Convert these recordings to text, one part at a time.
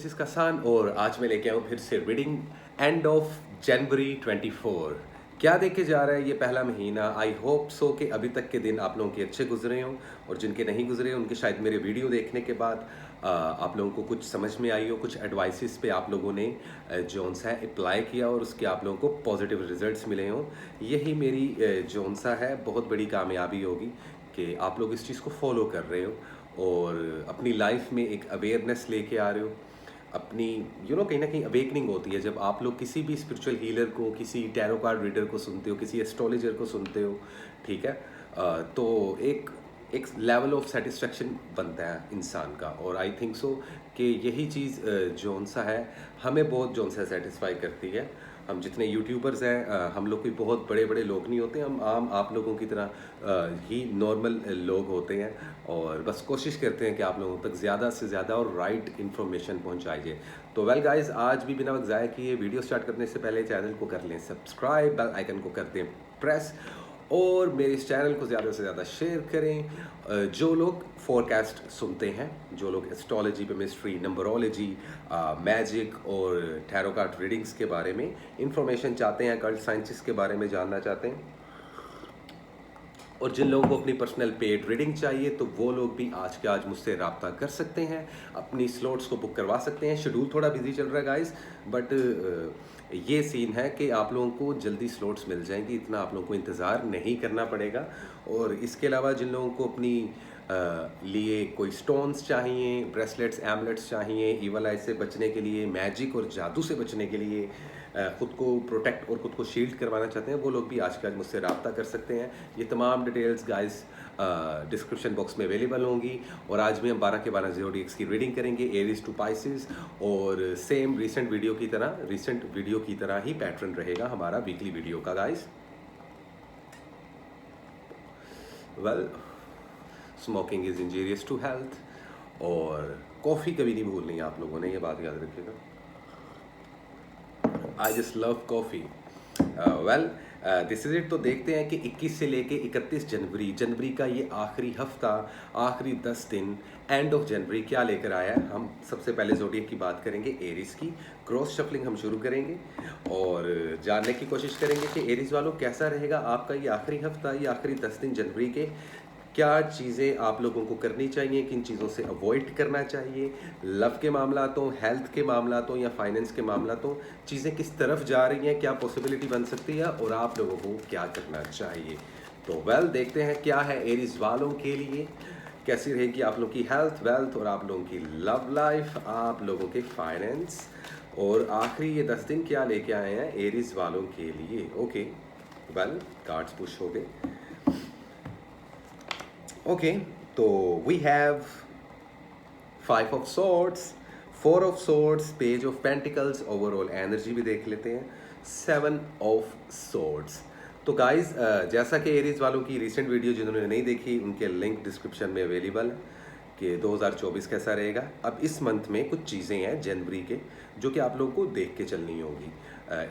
This is कसान और आज मैं लेके आऊँ फिर से रीडिंग एंड ऑफ जनवरी 24। क्या देखे जा रहा है ये पहला महीना। आई होप सो कि अभी तक के दिन आप लोगों के अच्छे गुजरे हों और जिनके नहीं गुजरे उनके शायद मेरे वीडियो देखने के बाद आप लोगों को कुछ समझ में आई हो, कुछ एडवाइसेस पे आप लोगों ने जोन सा अप्लाई किया और उसके आप लोगों को पॉजिटिव रिजल्ट्स मिले हों। यही मेरी जोन सा है बहुत बड़ी कामयाबी होगी कि आप लोग इस चीज़ को फॉलो कर रहे हो और अपनी लाइफ में एक अवेयरनेस लेके आ रहे हो। अपनी कहीं ना कहीं अवेकनिंग होती है जब आप लोग किसी भी स्पिरिचुअल हीलर को, किसी टैरो कार्ड रीडर को सुनते हो, किसी एस्ट्रोलॉजर को सुनते हो, ठीक है। तो एक एक लेवल ऑफ सेटिस्फेक्शन बनता है इंसान का और आई थिंक सो कि यही चीज़ जोन सा है हमें बहुत जोन सा सेटिस्फाई करती है। हम जितने यूट्यूबर्स हैं हम लोग कोई बहुत बड़े बड़े लोग नहीं होते, हम आम आप लोगों की तरह ही नॉर्मल लोग होते हैं और बस कोशिश करते हैं कि आप लोगों तक ज़्यादा से ज़्यादा और राइट इन्फॉर्मेशन पहुंचाइए। तो वेल गाइस, आज भी बिना वक्त ज़ाया किए वीडियो स्टार्ट करने से पहले चैनल को कर लें सब्सक्राइब, बेल आइकन को कर दें प्रेस और मेरे इस चैनल को ज़्यादा से ज़्यादा शेयर करें। जो लोग फोरकास्ट सुनते हैं, जो लोग एस्ट्रोलॉजी, केमिस्ट्री, नंबरोलॉजी, मैजिक और टैरो कार्ड रीडिंग्स के बारे में इंफॉर्मेशन चाहते हैं, कल्ट साइंसेस के बारे में जानना चाहते हैं और जिन लोगों को अपनी पर्सनल पेड रीडिंग चाहिए तो वो लोग भी आज के आज मुझसे रब्ता कर सकते हैं, अपनी स्लॉट्स को बुक करवा सकते हैं। शेड्यूल थोड़ा बिजी चल रहा है गाइस, बट ये सीन है कि आप लोगों को जल्दी स्लॉट्स मिल जाएंगी, इतना आप लोगों को इंतज़ार नहीं करना पड़ेगा। और इसके अलावा जिन लोगों को अपनी लिए कोई स्टोन्स चाहिए, ब्रेसलेट्स, एमलेट्स चाहिए, इवल आई से बचने के लिए, मैजिक और जादू से बचने के लिए, ख़ुद को प्रोटेक्ट और ख़ुद को शील्ड करवाना चाहते हैं, वो लोग भी आज के आज मुझसे रब्ता कर सकते हैं। ये तमाम डिटेल्स गाइस डिस्क्रिप्शन बॉक्स में अवेलेबल होंगी। और आज भी हम 12 के 12 ज़ोडिएक्स की रीडिंग करेंगे, एरीज टू पाइसेस, और सेम रिसेंट वीडियो की तरह ही पैटर्न रहेगा हमारा वीकली वीडियो का guys. Well, smoking is injurious to health और कॉफ़ी कभी नहीं भूलनी है आप लोगों ने, ये बात याद रखिएगा। I just love coffee. Well, this is it. तो देखते हैं कि 21 से लेके 31 जनवरी का ये आखिरी हफ्ता, आखिरी 10 दिन, एंड ऑफ जनवरी क्या लेकर आया है। हम सबसे पहले ज़ोडिएक की बात करेंगे, एरीज की। क्रॉस शफलिंग हम शुरू करेंगे और जानने की कोशिश करेंगे कि एरीज वालों कैसा रहेगा आपका ये आखिरी हफ्ता, ये आखिरी 10 दिन जनवरी के। क्या चीज़ें आप लोगों को करनी चाहिए, किन चीज़ों से अवॉइड करना चाहिए, लव के मामलातों, हेल्थ के मामलातों या फाइनेंस के मामलातों, चीज़ें किस तरफ जा रही हैं, क्या पॉसिबिलिटी बन सकती है और आप लोगों को क्या करना चाहिए। तो वेल, देखते हैं क्या है एरीज वालों के लिए, कैसी रहेगी आप लोगों की हेल्थ, वेल्थ और आप लोगों की लव लाइफ, आप लोगों के फाइनेंस, और आखिरी ये 10 दिन क्या लेके आए हैं एरीज वालों के लिए। ओके वेल, कार्ड्स पुश हो गए। ओके, तो we have 5 of swords, 4 of swords, page of pentacles, overall energy भी देख लेते हैं, 7 ऑफ सॉर्ड्स। तो गाइज, जैसा कि एरीज वालों की रिसेंट वीडियो जिन्होंने नहीं देखी उनके लिंक डिस्क्रिप्शन में अवेलेबल है कि 2024 कैसा रहेगा। अब इस मंथ में कुछ चीज़ें हैं जनवरी के जो कि आप लोगों को देख के चलनी होगी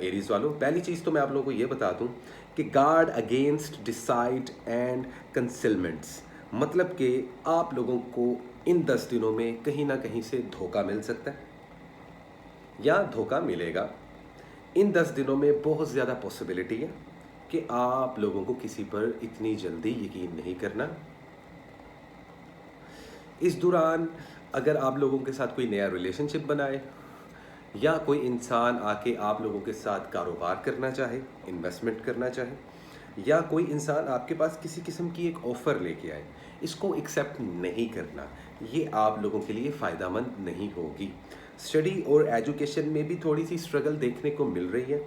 एरीज वालों। पहली चीज़ तो मैं आप लोगों को ये बता दूं कि गार्ड अगेंस्ट डिसाइड एंड कंसिलमेंट्स, मतलब कि आप लोगों को इन 10 दिनों में कहीं ना कहीं से धोखा मिल सकता है या धोखा मिलेगा। इन 10 दिनों में बहुत ज़्यादा पॉसिबिलिटी है कि आप लोगों को किसी पर इतनी जल्दी यकीन नहीं करना। इस दौरान अगर आप लोगों के साथ कोई नया रिलेशनशिप बनाए या कोई इंसान आके आप लोगों के साथ कारोबार करना चाहे, इन्वेस्टमेंट करना चाहे, या कोई इंसान आपके पास किसी किस्म की एक ऑफ़र लेके आए, इसको एक्सेप्ट नहीं करना। ये आप लोगों के लिए फ़ायदेमंद नहीं होगी। स्टडी और एजुकेशन में भी थोड़ी सी स्ट्रगल देखने को मिल रही है।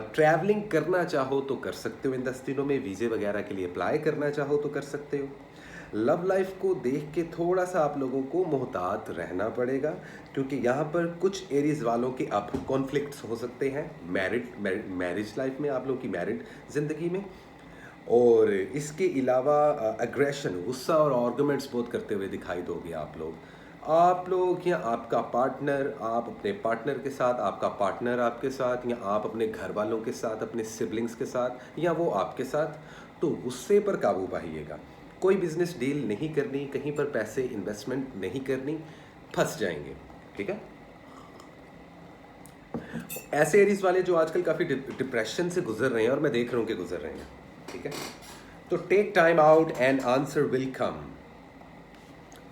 ट्रैवलिंग करना चाहो तो कर सकते हो इन 10 दिनों में, वीज़े वगैरह के लिए अप्लाई करना चाहो तो कर सकते हो। लव लाइफ को देख के थोड़ा सा आप लोगों को मोहतात रहना पड़ेगा क्योंकि यहाँ पर कुछ एरीज वालों के अब कॉन्फ्लिक्ट्स हो सकते हैं मैरिज लाइफ में, आप लोगों की मैरिड ज़िंदगी में। और इसके अलावा एग्रेशन, गुस्सा और आर्गुमेंट्स बहुत करते हुए दिखाई दोगे आप लोग या आपका पार्टनर, आप अपने पार्टनर के साथ, आपका पार्टनर आपके साथ, या आप अपने घर वालों के साथ, अपने सिबलिंग्स के साथ, या वो आपके साथ। तो गुस्से पर काबू पाइएगा। कोई बिजनेस डील नहीं करनी, कहीं पर पैसे इन्वेस्टमेंट नहीं करनी, फंस जाएंगे, ठीक है। ऐसे एरीज वाले जो आजकल काफ़ी डिप्रेशन से गुजर रहे हैं, और मैं देख रहा हूँ कि गुजर रहे हैं, ठीक है, तो take time out and answer will come.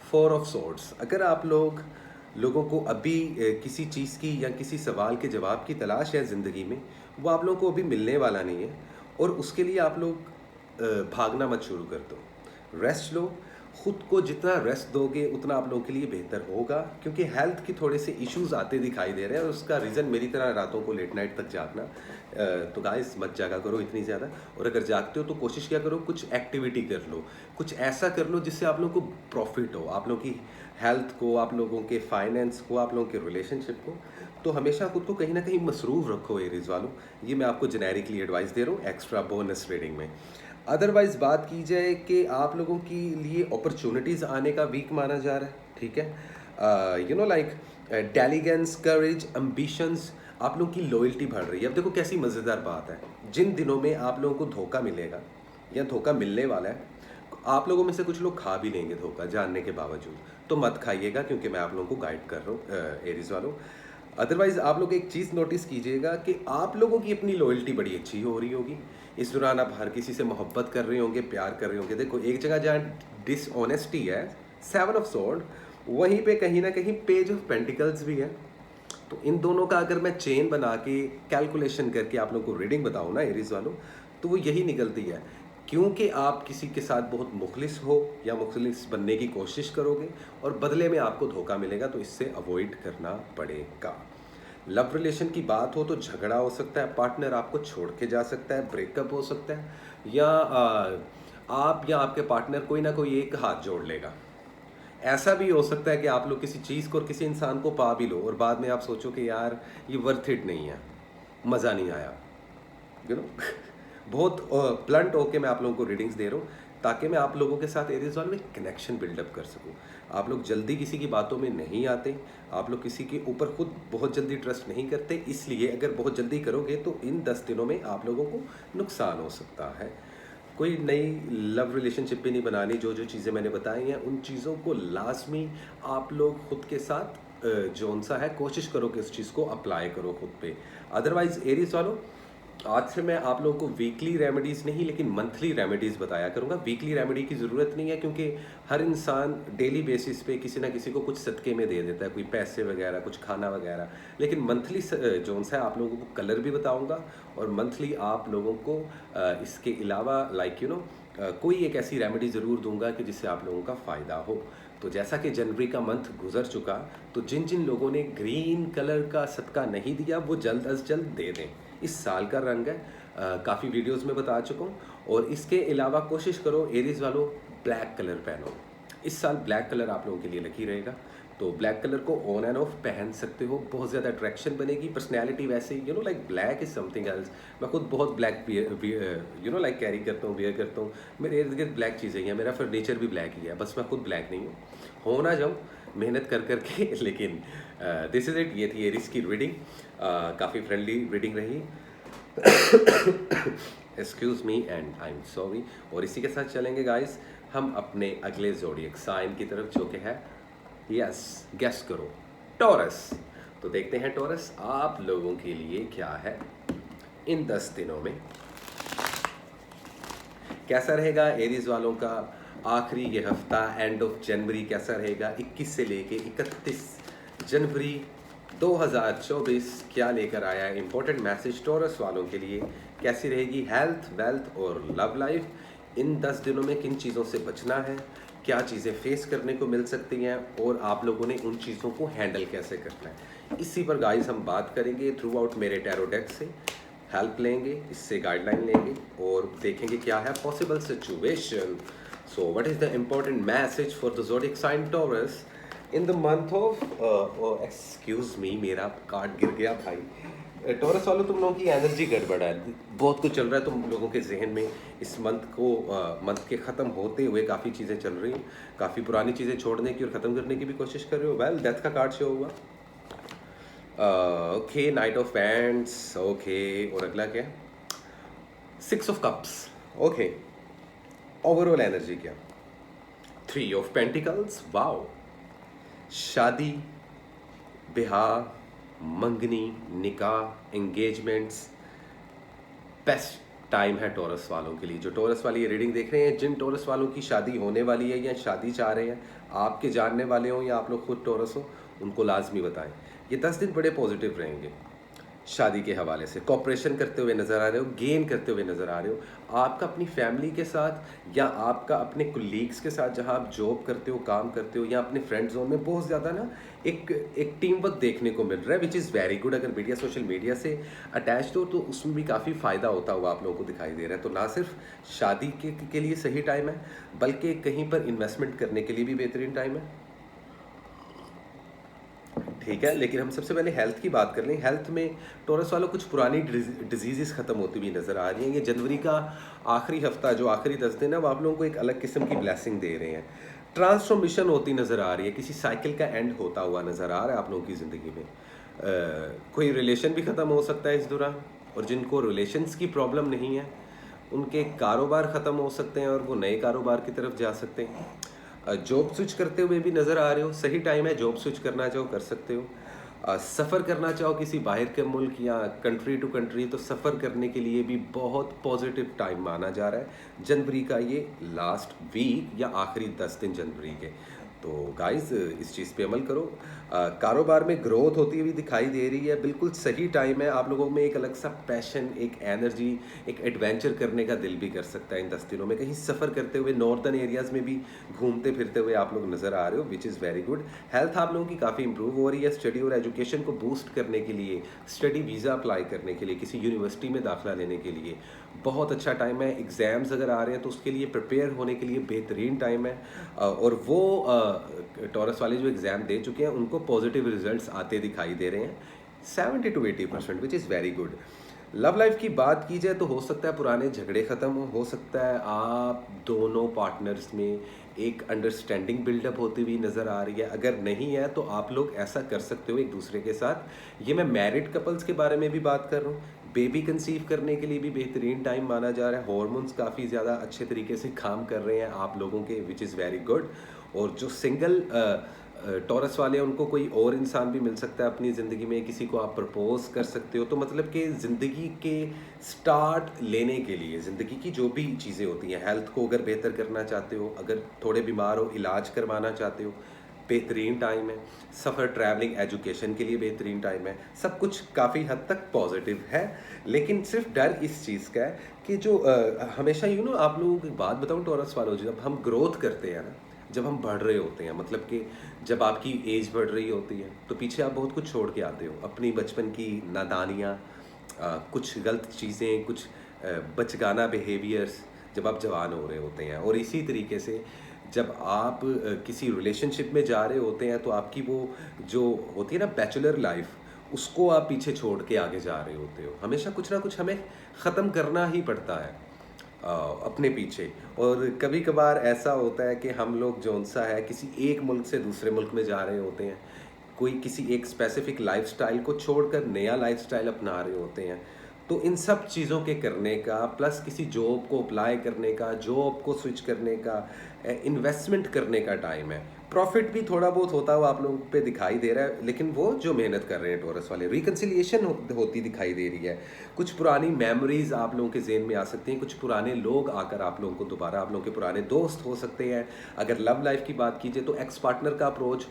Four of swords, अगर आप लोगों को अभी किसी चीज़ की या किसी सवाल के जवाब की तलाश है ज़िंदगी में, वो आप लोगों को अभी मिलने वाला नहीं है, और उसके लिए आप लोग भागना मत शुरू कर दो, रेस्ट लो। खुद को जितना रेस्ट दोगे उतना आप लोगों के लिए बेहतर होगा, क्योंकि हेल्थ की थोड़े से इश्यूज आते दिखाई दे रहे हैं, और उसका रीज़न मेरी तरह रातों को लेट नाइट तक जागना। तो गाइस मत जागा करो इतनी ज़्यादा, और अगर जागते हो तो कोशिश क्या करो, कुछ एक्टिविटी कर लो, कुछ ऐसा कर लो जिससे आप लोगों को प्रॉफिट हो, आप लोगों की हेल्थ को, आप लोगों के फाइनेंस को, आप लोगों के रिलेशनशिप को। तो हमेशा खुद को कहीं ना कहीं मसरूफ़ रखो एरीज वालों, ये मैं आपको जेनेरिकली एडवाइस दे रहा हूँ एक्स्ट्रा बोनस रीडिंग में। अदरवाइज बात की जाए कि आप लोगों के लिए अपॉर्चुनिटीज़ आने का वीक माना जा रहा है, ठीक है, you know like diligence, courage, ambitions, आप लोगों की लॉयल्टी बढ़ रही है। अब देखो कैसी मज़ेदार बात है, जिन दिनों में आप लोगों को धोखा मिलेगा या धोखा मिलने वाला है, आप लोगों में से कुछ लोग खा भी लेंगे धोखा जानने के बावजूद, तो मत खाइएगा, क्योंकि मैं आप लोगों को गाइड कर रहा हूँ एरीज वालों। अदरवाइज आप लोग एक चीज़ नोटिस कीजिएगा कि आप लोगों की अपनी लॉयल्टी बड़ी अच्छी हो रही होगी। इस दौरान आप हर किसी से मोहब्बत कर रहे होंगे, प्यार कर रहे होंगे। देखो एक जगह जहाँ डिसऑनेस्टी है, सेवन ऑफ सोर्ड, वहीं पे कहीं ना कहीं पेज ऑफ पेंटिकल्स भी है। तो इन दोनों का अगर मैं चेन बना के कैलकुलेशन करके आप लोगों को रीडिंग बताऊँ ना एरीज वालों, तो वो यही निकलती है, क्योंकि आप किसी के साथ बहुत मुखलिस हो या मुखलिस बनने की कोशिश करोगे और बदले में आपको धोखा मिलेगा, तो इससे अवॉइड करना पड़ेगा। लव रिलेशन की बात हो तो झगड़ा हो सकता है, पार्टनर आपको छोड़ के जा सकता है, ब्रेकअप हो सकता है, या आप या आपके पार्टनर कोई ना कोई एक हाथ जोड़ लेगा। ऐसा भी हो सकता है कि आप लोग किसी चीज़ को और किसी इंसान को पा भी लो और बाद में आप सोचो कि यार ये वर्थ इट नहीं है, मज़ा नहीं आया, यू नो। बहुत ब्लंट होके मैं आप लोगों को रीडिंग्स दे रहा हूँ, ताकि मैं आप लोगों के साथ एरीज वालों में कनेक्शन बिल्डअप कर सकूँ। आप लोग जल्दी किसी की बातों में नहीं आते, आप लोग किसी के ऊपर खुद बहुत जल्दी ट्रस्ट नहीं करते, इसलिए अगर बहुत जल्दी करोगे तो इन 10 दिनों में आप लोगों को नुकसान हो सकता है। कोई नई लव रिलेशनशिप भी नहीं बनानी, जो जो चीज़ें मैंने बताई हैं उन चीज़ों को लाजमी आप लोग खुद के साथ जौन सा है कोशिश करो कि उस चीज़ को अप्लाई करो खुद पे। अदरवाइज एरीज वालों, आज से मैं आप लोगों को वीकली रेमेडीज़ नहीं लेकिन मंथली रेमेडीज़ बताया करूँगा। वीकली रेमेडी की ज़रूरत नहीं है, क्योंकि हर इंसान डेली बेसिस पे किसी ना किसी को कुछ सदक़े में दे देता है, कोई पैसे वगैरह, कुछ खाना वगैरह। लेकिन मंथली जोन सा है आप लोगों को कलर भी बताऊँगा, और मंथली आप लोगों को इसके अलावा लाइक यू नो कोई एक ऐसी रेमेडी ज़रूर दूंगा कि जिससे आप लोगों का फ़ायदा हो। तो जैसा कि जनवरी का मंथ गुजर चुका, तो जिन जिन लोगों ने ग्रीन कलर का सदका नहीं दिया वो जल्द अज जल्द दे दें। इस साल का रंग है, काफ़ी वीडियोस में बता चुका हूँ। और इसके अलावा कोशिश करो एरीज वालों, ब्लैक कलर पहनो। इस साल ब्लैक कलर आप लोगों के लिए लकी रहेगा, तो ब्लैक कलर को ऑन एंड ऑफ पहन सकते हो, बहुत ज़्यादा अट्रैक्शन बनेगी। पर्सनैलिटी वैसे you know like black is something else. मैं खुद बहुत black you know like carry करता हूँ, वेयर करता हूँ, मेरे इर्द गिर्द ब्लैक चीज़ें हैं, मेरा फर्नीचर भी ब्लैक ही है, बस मैं खुद ब्लैक नहीं हूँ, हो ना जाऊँ मेहनत कर करके। लेकिन दिस इज़ इट, ये थी एरीज की रीडिंग, काफ़ी फ्रेंडली रीडिंग रही। Excuse me and I am sorry. और इसी के साथ चलेंगे गाइस हम अपने अगले ज़ोडिएक साइन की तरफ, जो कि है, यस गेस करो, टॉरस। तो देखते हैं टॉरस आप लोगों के लिए क्या है इन 10 दिनों में, कैसा रहेगा एरीज वालों का आखिरी ये हफ्ता, एंड ऑफ जनवरी कैसा रहेगा, 21 से लेके 31 जनवरी 2024 क्या लेकर आया है इंपॉर्टेंट मैसेज टॉरस वालों के लिए। कैसी रहेगी हेल्थ, वेल्थ और लव लाइफ, इन 10 दिनों में किन चीज़ों से बचना है, क्या चीज़ें फेस करने को मिल सकती हैं, और आप लोगों ने उन चीज़ों को हैंडल कैसे करना है। इसी पर गाइस हम बात करेंगे थ्रू आउट मेरे टैरो डेक से, हेल्प लेंगे, इससे गाइडलाइन लेंगे और देखेंगे क्या है possible situation. So what is the important message for the zodiac sign Taurus in the month of, excuse me, मेरा कार्ड गिर गया भाई। टॉरस वालों, तुम लोगों की एनर्जी गड़बड़ है, बहुत कुछ चल रहा है तुम लोगों के जहन में। इस मंथ के ख़त्म होते हुए काफ़ी चीज़ें चल रही हैं, काफ़ी पुरानी चीज़ें छोड़ने की और ख़त्म करने की भी कोशिश कर रहे हो। वेल, डेथ का कार्ड शो हुआ, okay, night of pants, okay, और अगला क्या, 6 of cups, okay. Overall energy क्या, 3 ऑफ पेंटिकल्स, वाओ, शादी, ब्याह, मंगनी, निकाह, एंगेजमेंट्स, बेस्ट टाइम है टॉरस वालों के लिए। जो टॉरस वाली ये रीडिंग देख रहे हैं, जिन टॉरस वालों की शादी होने वाली है या शादी चाह रहे हैं, आपके जानने वाले हों या आप लोग खुद टॉरस हो, उनको लाजमी बताएं। ये 10 दिन बड़े पॉजिटिव रहेंगे। शादी के हवाले से कॉपरेशन करते हुए नज़र आ रहे हो, गेन करते हुए नज़र आ रहे हो। आपका अपनी फैमिली के साथ या आपका अपने कुलीग्स के साथ जहां आप जॉब करते हो, काम करते हो, या अपने फ्रेंड जोन में बहुत ज़्यादा ना एक एक टीम वर्क देखने को मिल रहा है, विच इज़ वेरी गुड। अगर मीडिया, सोशल मीडिया से अटैच्ड हो तो उसमें भी काफ़ी फ़ायदा होता हुआ आप लोगों को दिखाई दे रहा है। तो ना सिर्फ शादी के लिए सही टाइम है, बल्कि कहीं पर इन्वेस्टमेंट करने के लिए भी बेहतरीन टाइम है। ठीक है, लेकिन हम सबसे पहले हेल्थ की बात कर लें। हेल्थ में टॉरस वालों कुछ पुरानी डिजीज़ ख़त्म होती हुई नज़र आ रही हैं। ये जनवरी का आखिरी हफ्ता, जो आखिरी 10 दिन है, वो आप लोगों को एक अलग किस्म की ब्लेसिंग दे रहे हैं। ट्रांसफॉर्मेशन होती नज़र आ रही है, किसी साइकिल का एंड होता हुआ नज़र आ रहा है आप लोगों की ज़िंदगी में। कोई रिलेशन भी ख़त्म हो सकता है इस दौरान, और जिनको रिलेशंस की प्रॉब्लम नहीं है, उनके कारोबार ख़त्म हो सकते हैं और वो नए कारोबार की तरफ जा सकते हैं। जॉब स्विच करते हुए भी नज़र आ रहे हो, सही टाइम है। जॉब स्विच करना चाहो कर सकते हो। सफ़र करना चाहो किसी बाहर के मुल्क या कंट्री टू कंट्री, तो सफ़र करने के लिए भी बहुत पॉजिटिव टाइम माना जा रहा है जनवरी का, ये लास्ट वीक या आखिरी 10 दिन जनवरी के। तो गाइस, इस चीज़ पे अमल करो। कारोबार में ग्रोथ होती हुई दिखाई दे रही है, बिल्कुल सही टाइम है। आप लोगों में एक अलग सा पैशन, एक एनर्जी, एक एडवेंचर करने का दिल भी कर सकता है इन 10 दिनों में। कहीं सफ़र करते हुए नॉर्दर्न एरियाज़ में भी घूमते फिरते हुए आप लोग नज़र आ रहे हो, विच इज़ वेरी गुड। हेल्थ आप लोगों की काफ़ी इंप्रूव हो रही है। स्टडी और एजुकेशन को बूस्ट करने के लिए, स्टडी वीज़ा अप्लाई करने के लिए, किसी यूनिवर्सिटी में दाखिला लेने के लिए बहुत अच्छा टाइम है। एग्ज़ाम्स अगर आ रहे हैं तो उसके लिए प्रिपेयर होने के लिए बेहतरीन टाइम है। और वो टॉरस वाले जो एग्ज़ाम दे चुके हैं, उनको पॉजिटिव रिजल्ट्स आते दिखाई दे रहे हैं, 70 to 80%, which is very good. Love life की बात की जाए तो हो सकता है पुराने झगड़े ख़त्म हो सकता है आप दोनों पार्टनर्स में एक अंडरस्टैंडिंग बिल्डअप होती हुई नज़र आ रही है। अगर नहीं है तो आप लोग ऐसा कर सकते हो एक दूसरे के साथ। ये मैं मैरिड कपल्स के बारे में भी बात कर रहा हूँ। बेबी कंसीव करने के लिए भी बेहतरीन टाइम माना जा रहा है। हॉर्मोन्स काफ़ी ज़्यादा अच्छे तरीके से काम कर रहे हैं आप लोगों के, विच इज़ वेरी गुड। और जो सिंगल टॉरस वाले हैं, उनको कोई और इंसान भी मिल सकता है अपनी ज़िंदगी में, किसी को आप प्रपोज कर सकते हो। तो मतलब कि ज़िंदगी के स्टार्ट लेने के लिए, ज़िंदगी की जो भी चीज़ें होती हैं, हेल्थ को अगर बेहतर करना चाहते हो, अगर थोड़े बीमार हो, इलाज करवाना चाहते हो, बेहतरीन टाइम है। सफ़र, ट्रैवलिंग, एजुकेशन के लिए बेहतरीन टाइम है। सब कुछ काफ़ी हद तक पॉजिटिव है, लेकिन सिर्फ डर इस चीज़ का है कि जो हमेशा आप लोगों को एक बात बताऊँ टॉरस वालों, जब हम ग्रोथ करते हैं ना, जब हम बढ़ रहे होते हैं, मतलब कि जब आपकी एज बढ़ रही होती है, तो पीछे आप बहुत कुछ छोड़ के आते हो। अपनी बचपन की नादानियाँ, कुछ गलत चीज़ें, कुछ बचगाना बिहेवियर्स, जब आप जवान हो रहे होते हैं। और इसी तरीके से जब आप किसी रिलेशनशिप में जा रहे होते हैं, तो आपकी वो जो होती है ना बैचलर लाइफ, उसको आप पीछे छोड़ के आगे जा रहे होते हो। हमेशा कुछ ना कुछ हमें ख़त्म करना ही पड़ता है अपने पीछे। और कभी कभार ऐसा होता है कि हम लोग जौन सा है किसी एक मुल्क से दूसरे मुल्क में जा रहे होते हैं, कोई किसी एक स्पेसिफिक लाइफस्टाइल को छोड़कर नया लाइफस्टाइल अपना रहे होते हैं। तो इन सब चीज़ों के करने का, प्लस किसी जॉब को अप्लाई करने का, जॉब को स्विच करने का, इन्वेस्टमेंट करने का टाइम है। प्रॉफिट भी थोड़ा बहुत होता हुआ आप लोगों पे दिखाई दे रहा है, लेकिन वो जो मेहनत कर रहे हैं टॉरस वाले, रिकन्सिलिएशन होती दिखाई दे रही है। कुछ पुरानी मेमोरीज आप लोगों के जेहन में आ सकती हैं, कुछ पुराने लोग आकर आप लोगों को दोबारा, आप लोगों के पुराने दोस्त हो सकते हैं। अगर लव लाइफ की बात कीजिए तो एक्स पार्टनर का अप्रोच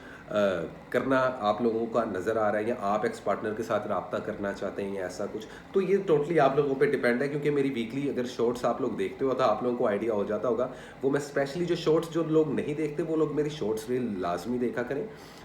करना आप लोगों का नज़र आ रहा है, या आप एक्स पार्टनर के साथ रब्ता करना चाहते हैं या ऐसा कुछ। तो ये टोटली आप लोगों पे डिपेंड है, क्योंकि मेरी वीकली अगर शॉर्ट्स आप लोग देखते हो तो आप लोगों को आइडिया हो जाता होगा। वो मैं स्पेशली जो शॉर्ट्स जो लोग नहीं देखते, वो लोग मेरी शॉर्ट्स रील लाजमी देखा करें,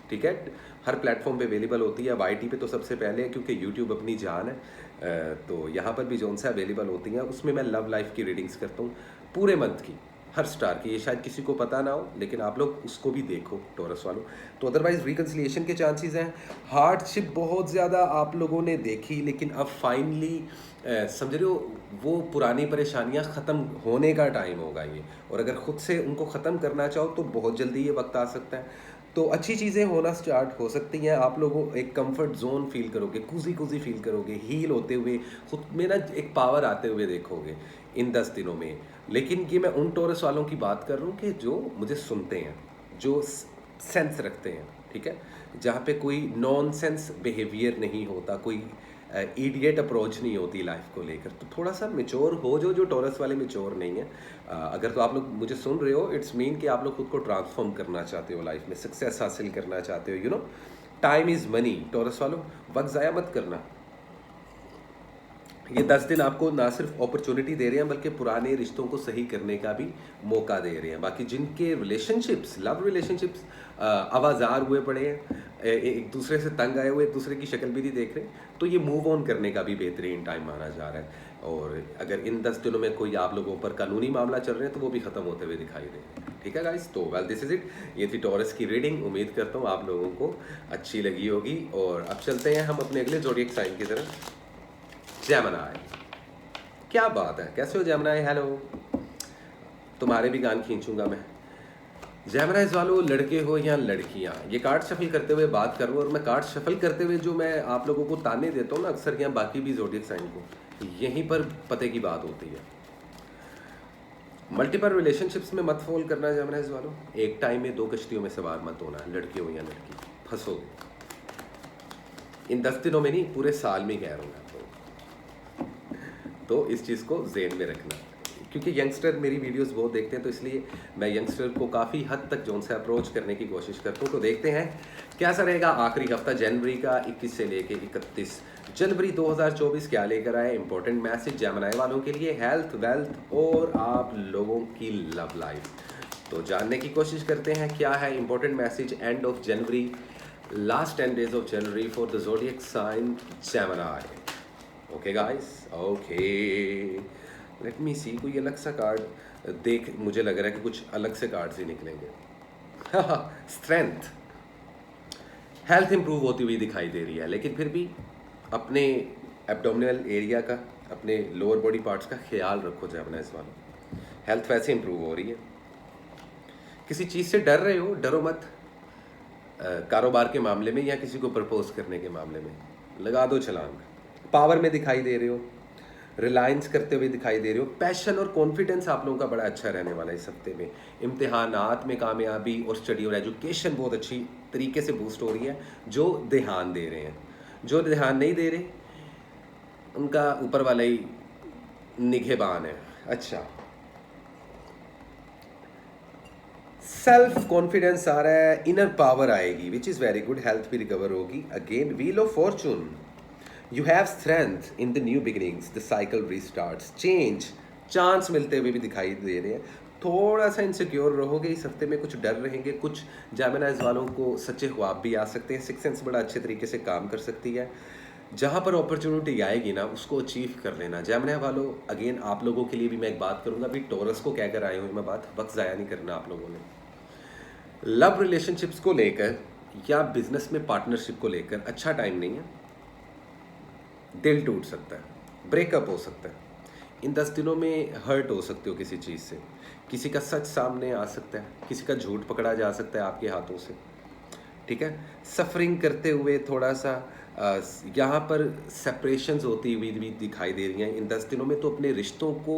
ठीक है। हर प्लेटफॉर्म पे अवेलेबल होती है। वाईटी पे तो सबसे पहले है, क्योंकि यूट्यूब अपनी जान है। तो यहाँ पर भी जोन सा अवेलेबल होती हैं, उसमें मैं लव लाइफ की रीडिंग्स करता हूँ पूरे मंथ की, हर स्टार की। ये शायद किसी को पता ना हो, लेकिन आप लोग उसको भी देखो टॉरस वालों। तो अदरवाइज रिकन्सिलिएशन के चांसेस हैं। हार्डशिप बहुत ज़्यादा आप लोगों ने देखी, लेकिन अब फाइनली समझ रहे हो, वो पुरानी परेशानियां ख़त्म होने का टाइम होगा ये। और अगर ख़ुद से उनको ख़त्म करना चाहो तो बहुत जल्दी ये वक्त आ सकता है। तो अच्छी चीज़ें होना स्टार्ट हो सकती हैं। आप लोगों एक कंफर्ट जोन फील करोगे, कुजी कुजी फील करोगे, हील होते हुए, खुद में ना एक पावर आते हुए देखोगे इन 10 दिनों में। लेकिन ये मैं उन टॉरस वालों की बात कर रहा हूँ कि जो मुझे सुनते हैं, जो सेंस रखते हैं, ठीक है। जहाँ पे कोई नॉनसेंस बिहेवियर नहीं होता, कोई इडियट अप्रोच नहीं होती लाइफ को लेकर। तो थोड़ा सा मेच्योर हो, जो टॉरस वाले मेच्योर नहीं है। अगर तो आप लोग मुझे सुन रहे हो, इट्स मीन कि आप लोग खुद को ट्रांसफॉर्म करना चाहते हो, लाइफ में सक्सेस हासिल करना चाहते हो। Time is money. टॉरस वालों, वक्त ज़ाया मत करना। ये 10 दिन आपको ना सिर्फ अपॉर्चुनिटी दे रहे हैं, बल्कि पुराने रिश्तों को सही करने का भी मौका दे रहे हैं। बाकी जिनके रिलेशनशिप्स, लव रिलेशनशिप्स आवाज़ार हुए पड़े हैं, एक दूसरे से तंग आए हुए, एक दूसरे की शक्ल भी नहीं देख रहे, तो ये मूव ऑन करने का भी बेहतरीन टाइम माना जा रहा है। और अगर इन 10 दिनों में कोई आप लोगों पर कानूनी मामला चल रहे हैं, तो वो भी ख़त्म होते हुए दिखाई दे रहे हैं। ठीक है गाइस, तो वेल दिस इज़ इट। ये थी टॉरस की रीडिंग। उम्मीद करता हूँ आप लोगों को अच्छी लगी होगी। और अब चलते हैं हम अपने अगले ज़ोडिएक साइन की तरफ, जेमिनी। क्या बात है, कैसे हो जेमिनी? हेलो, तुम्हारे भी गान खींचूंगा मैं। जेमिनी वालों, लड़के हो या लड़कियां, ये कार्ड शफल करते हुए बात करूँ, और मैं कार्ड शफल करते हुए जो मैं आप लोगों को ताने देता हूँ ना अक्सर, यहाँ बाकी भी ज़ोडिएक साइन को, यहीं पर पते की बात होती है। मल्टीपल रिलेशनशिप्स में मत फॉल करना जेमिनी वालों। एक टाइम में 2 कश्तियों में सवार मत होना, लड़के हो या लड़की, फंसोगे। इन 10 दिनों में नहीं, पूरे साल में कह रहा हूँ मैं। तो इस चीज़ को ज़हन में रखना, क्योंकि यंगस्टर मेरी वीडियोस बहुत देखते हैं, तो इसलिए मैं यंगस्टर को काफ़ी हद तक जो उनसे अप्रोच करने की कोशिश करता हूँ। तो देखते हैं कैसा रहेगा आखिरी हफ्ता जनवरी का, 21 से लेके 31 जनवरी 2024 क्या लेकर आए इंपॉर्टेंट मैसेज जेमिनी वालों के लिए, हेल्थ, वेल्थ और आप लोगों की लव लाइफ। तो जानने की कोशिश करते हैं क्या है important message end of January, last 10 days of January for the zodiac sign Gemini. Okay guys, okay, let me see. कोई अलग सा कार्ड देख, मुझे लग रहा है कि कुछ अलग से कार्ड्स ही निकलेंगे। स्ट्रेंथ, हेल्थ इंप्रूव होती हुई दिखाई दे रही है, लेकिन फिर भी अपने एब्डोमिनल एरिया का, अपने लोअर बॉडी पार्ट्स का ख्याल रखो जेमिनी वालों। हेल्थ वैसे इंप्रूव हो रही है। किसी चीज़ से डर रहे हो, डरो मत। कारोबार के मामले में या किसी को प्रपोज करने के मामले में लगा दो छलांग। पावर में दिखाई दे रहे हो, रिलायंस करते हुए दिखाई दे रहे हो। पैशन और कॉन्फिडेंस आप लोगों का बड़ा अच्छा रहने वाला है इस हफ्ते में। इम्तिहानात में कामयाबी और स्टडी और एजुकेशन बहुत अच्छी तरीके से बूस्ट हो रही है। जो ध्यान दे रहे हैं, जो ध्यान नहीं दे रहे, उनका ऊपर वाला ही निगहबान है। अच्छा, सेल्फ कॉन्फिडेंस आ रहा है, इनर पावर आएगी, which is very good. Health भी रिकवर होगी। Again wheel of fortune, you have strength in the new beginnings, the cycle restarts, change, chance मिलते हुए भी दिखाई दे रहे हैं। थोड़ा सा इनसिक्योर रहोगे इस हफ्ते में, कुछ डर रहेंगे। कुछ जेमिनी वालों को सच्चे ख्वाब भी आ सकते हैं। सिक्स सेंस बड़ा अच्छे तरीके से काम कर सकती है। जहाँ पर अपॉर्चुनिटी आएगी ना, उसको अचीव कर लेना जेमिनी वालों। अगेन आप लोगों के लिए भी मैं एक बात करूँगा, अभी टॉरस को कहकर आए हुए मैं बात, वक्त ज़ाया नहीं करना आप लोगों ने। लव रिलेशनशिप्स को लेकर या बिजनेस में पार्टनरशिप को लेकर अच्छा टाइम नहीं है। दिल टूट सकता है, ब्रेकअप हो सकता है। इन 10 दिनों में हर्ट हो सकते हो किसी चीज़ से, किसी का सच सामने आ सकता है, किसी का झूठ पकड़ा जा सकता है आपके हाथों से। ठीक है, सफरिंग करते हुए थोड़ा सा यहाँ पर सेपरेशंस होती हुई भी दिखाई दे रही हैं इन 10 दिनों में। तो अपने रिश्तों को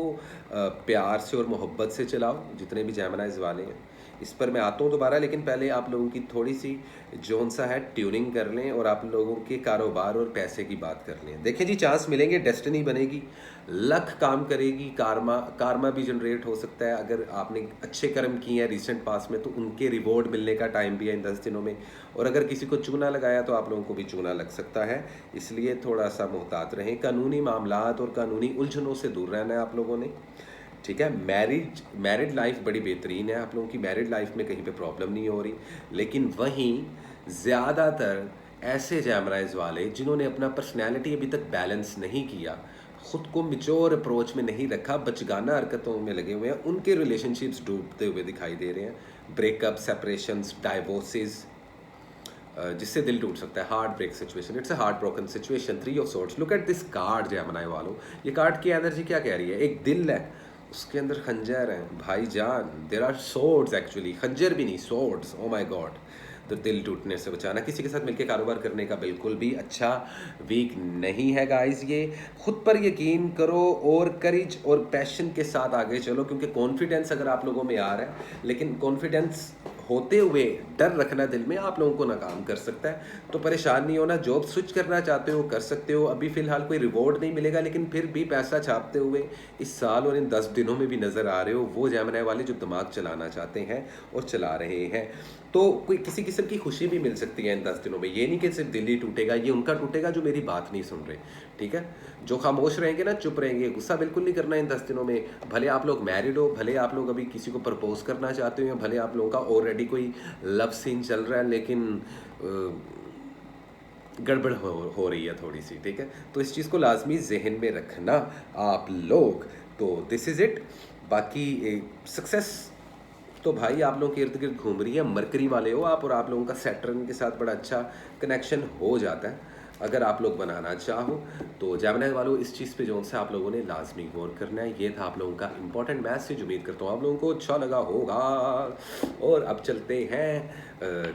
प्यार से और मोहब्बत से चलाओ, जितने भी जेमिनीज वाले हैं। इस पर मैं आता हूँ दोबारा, लेकिन पहले आप लोगों की थोड़ी सी जोन सा है ट्यूनिंग कर लें, और आप लोगों के कारोबार और पैसे की बात कर लें। देखें जी, चांस मिलेंगे, डेस्टिनी बनेगी, लक काम करेगी, कारमा भी जनरेट हो सकता है। अगर आपने अच्छे कर्म किए हैं रिसेंट पास में, तो उनके रिवॉर्ड मिलने का टाइम भी है इन 10 दिनों में। और अगर किसी को चूना लगाया, तो आप लोगों को भी चूना लग सकता है, इसलिए थोड़ा सा मुहतात रहें। कानूनी मामलात और कानूनी उलझनों से दूर रहना है आप लोगों ने। ठीक है, मैरिड लाइफ बड़ी बेहतरीन है। आप लोगों की मैरिड लाइफ में कहीं पे प्रॉब्लम नहीं हो रही, लेकिन वहीं ज़्यादातर ऐसे जेमिनीज वाले जिन्होंने अपना पर्सनैलिटी अभी तक बैलेंस नहीं किया, ख़ुद को मिच्योर अप्रोच में नहीं रखा, बचगाना हरकतों में लगे हुए हैं, उनके रिलेशनशिप्स डूबते हुए दिखाई दे रहे हैं। ब्रेकअप, सेपरेशंस, डाइवोर्सेस, जिससे दिल टूट सकता है। Heart break situation, it's a heart broken situation. 3 of swords, look at this card Gemini वालों। ये कार्ड की एनर्जी क्या कह रही है? एक दिल है, उसके अंदर खंजर है भाईजान। देयर आर सोर्ड्स एक्चुअली, खंजर भी नहीं, सोर्ड्स। Oh my God. तो दिल टूटने से बचाना। किसी के साथ मिलकर कारोबार करने का बिल्कुल भी अच्छा वीक नहीं है गाइस। ये खुद पर यकीन करो और करेज और पैशन के साथ आगे चलो, क्योंकि कॉन्फिडेंस अगर आप लोगों में आ रहा है, लेकिन कॉन्फिडेंस होते हुए डर रखना दिल में आप लोगों को नाकाम कर सकता है। तो परेशान नहीं होना, जॉब स्विच करना चाहते हो कर सकते हो। अभी फ़िलहाल कोई रिवॉर्ड नहीं मिलेगा, लेकिन फिर भी पैसा छापते हुए इस साल और इन 10 दिनों में भी नज़र आ रहे हो, वो जेमिनी वाले जो दिमाग चलाना चाहते हैं और चला रहे हैं। तो कोई किसी किस्म की खुशी भी मिल सकती है इन 10 दिनों में। ये नहीं कि सिर्फ दिल ही टूटेगा, ये उनका टूटेगा जो मेरी बात नहीं सुन रहे, ठीक है? जो खामोश रहेंगे ना, चुप रहेंगे, गुस्सा बिल्कुल नहीं करना इन 10 दिनों में। भले आप लोग मैरिड हो, भले आप लोग अभी किसी को प्रपोज़ करना चाहते हो, या भले आप लोगों का ऑलरेडी कोई लव सीन चल रहा है, लेकिन गड़बड़ हो रही है थोड़ी सी, ठीक है? तो इस चीज़ को लाजमी जहन में रखना आप लोग। तो दिस इज़ इट। बाकी सक्सेस तो भाई आप लोगों के इर्द गिर्द घूम रही है। मरकरी वाले हो आप, और आप लोगों का सैटर्न के साथ बड़ा अच्छा कनेक्शन हो जाता है। अगर आप लोग बनाना चाहो तो जेमिनी वालों, इस चीज़ पे जो से आप लोगों ने लाजमी गौर करना है। ये था आप लोगों का इंपॉर्टेंट मैसेज। उम्मीद करता हूँ आप लोगों को अच्छा लगा होगा। और अब चलते हैं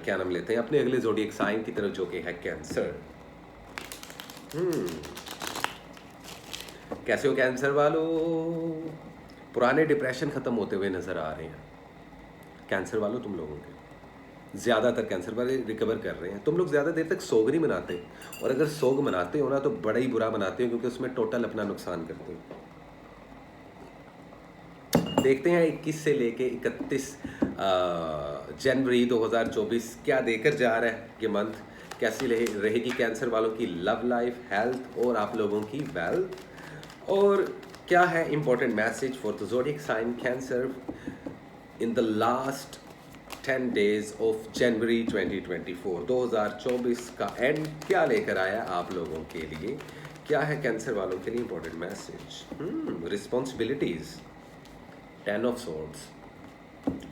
क्या नाम लेते हैं अपने अगले ज़ोडिएक साइन की तरफ, जो कि है कैंसर। कैसे हो कैंसर वालों? पुराने डिप्रेशन ख़त्म होते हुए नज़र आ रहे हैं कैंसर वालों। तुम लोगों के ज़्यादातर कैंसर वाले रिकवर कर रहे हैं। तुम लोग ज़्यादा देर तक सोग नहीं मनाते, और अगर सोग मनाते हो ना तो बड़ा ही बुरा मनाते हो, क्योंकि उसमें टोटल अपना नुकसान करते हो। देखते हैं 21 से लेके 31 जनवरी 2024 क्या देकर जा रहा है ये मंथ। कैसी रहेगी कैंसर वालों की लव लाइफ, हेल्थ और आप लोगों की वेल्थ, और क्या है important message for the zodiac sign Cancer in the last 10 days of January 2024। 2024 का एंड क्या लेकर आया आप लोगों के लिए? क्या है कैंसर वालों के लिए important message? Responsibilities, 10 of swords,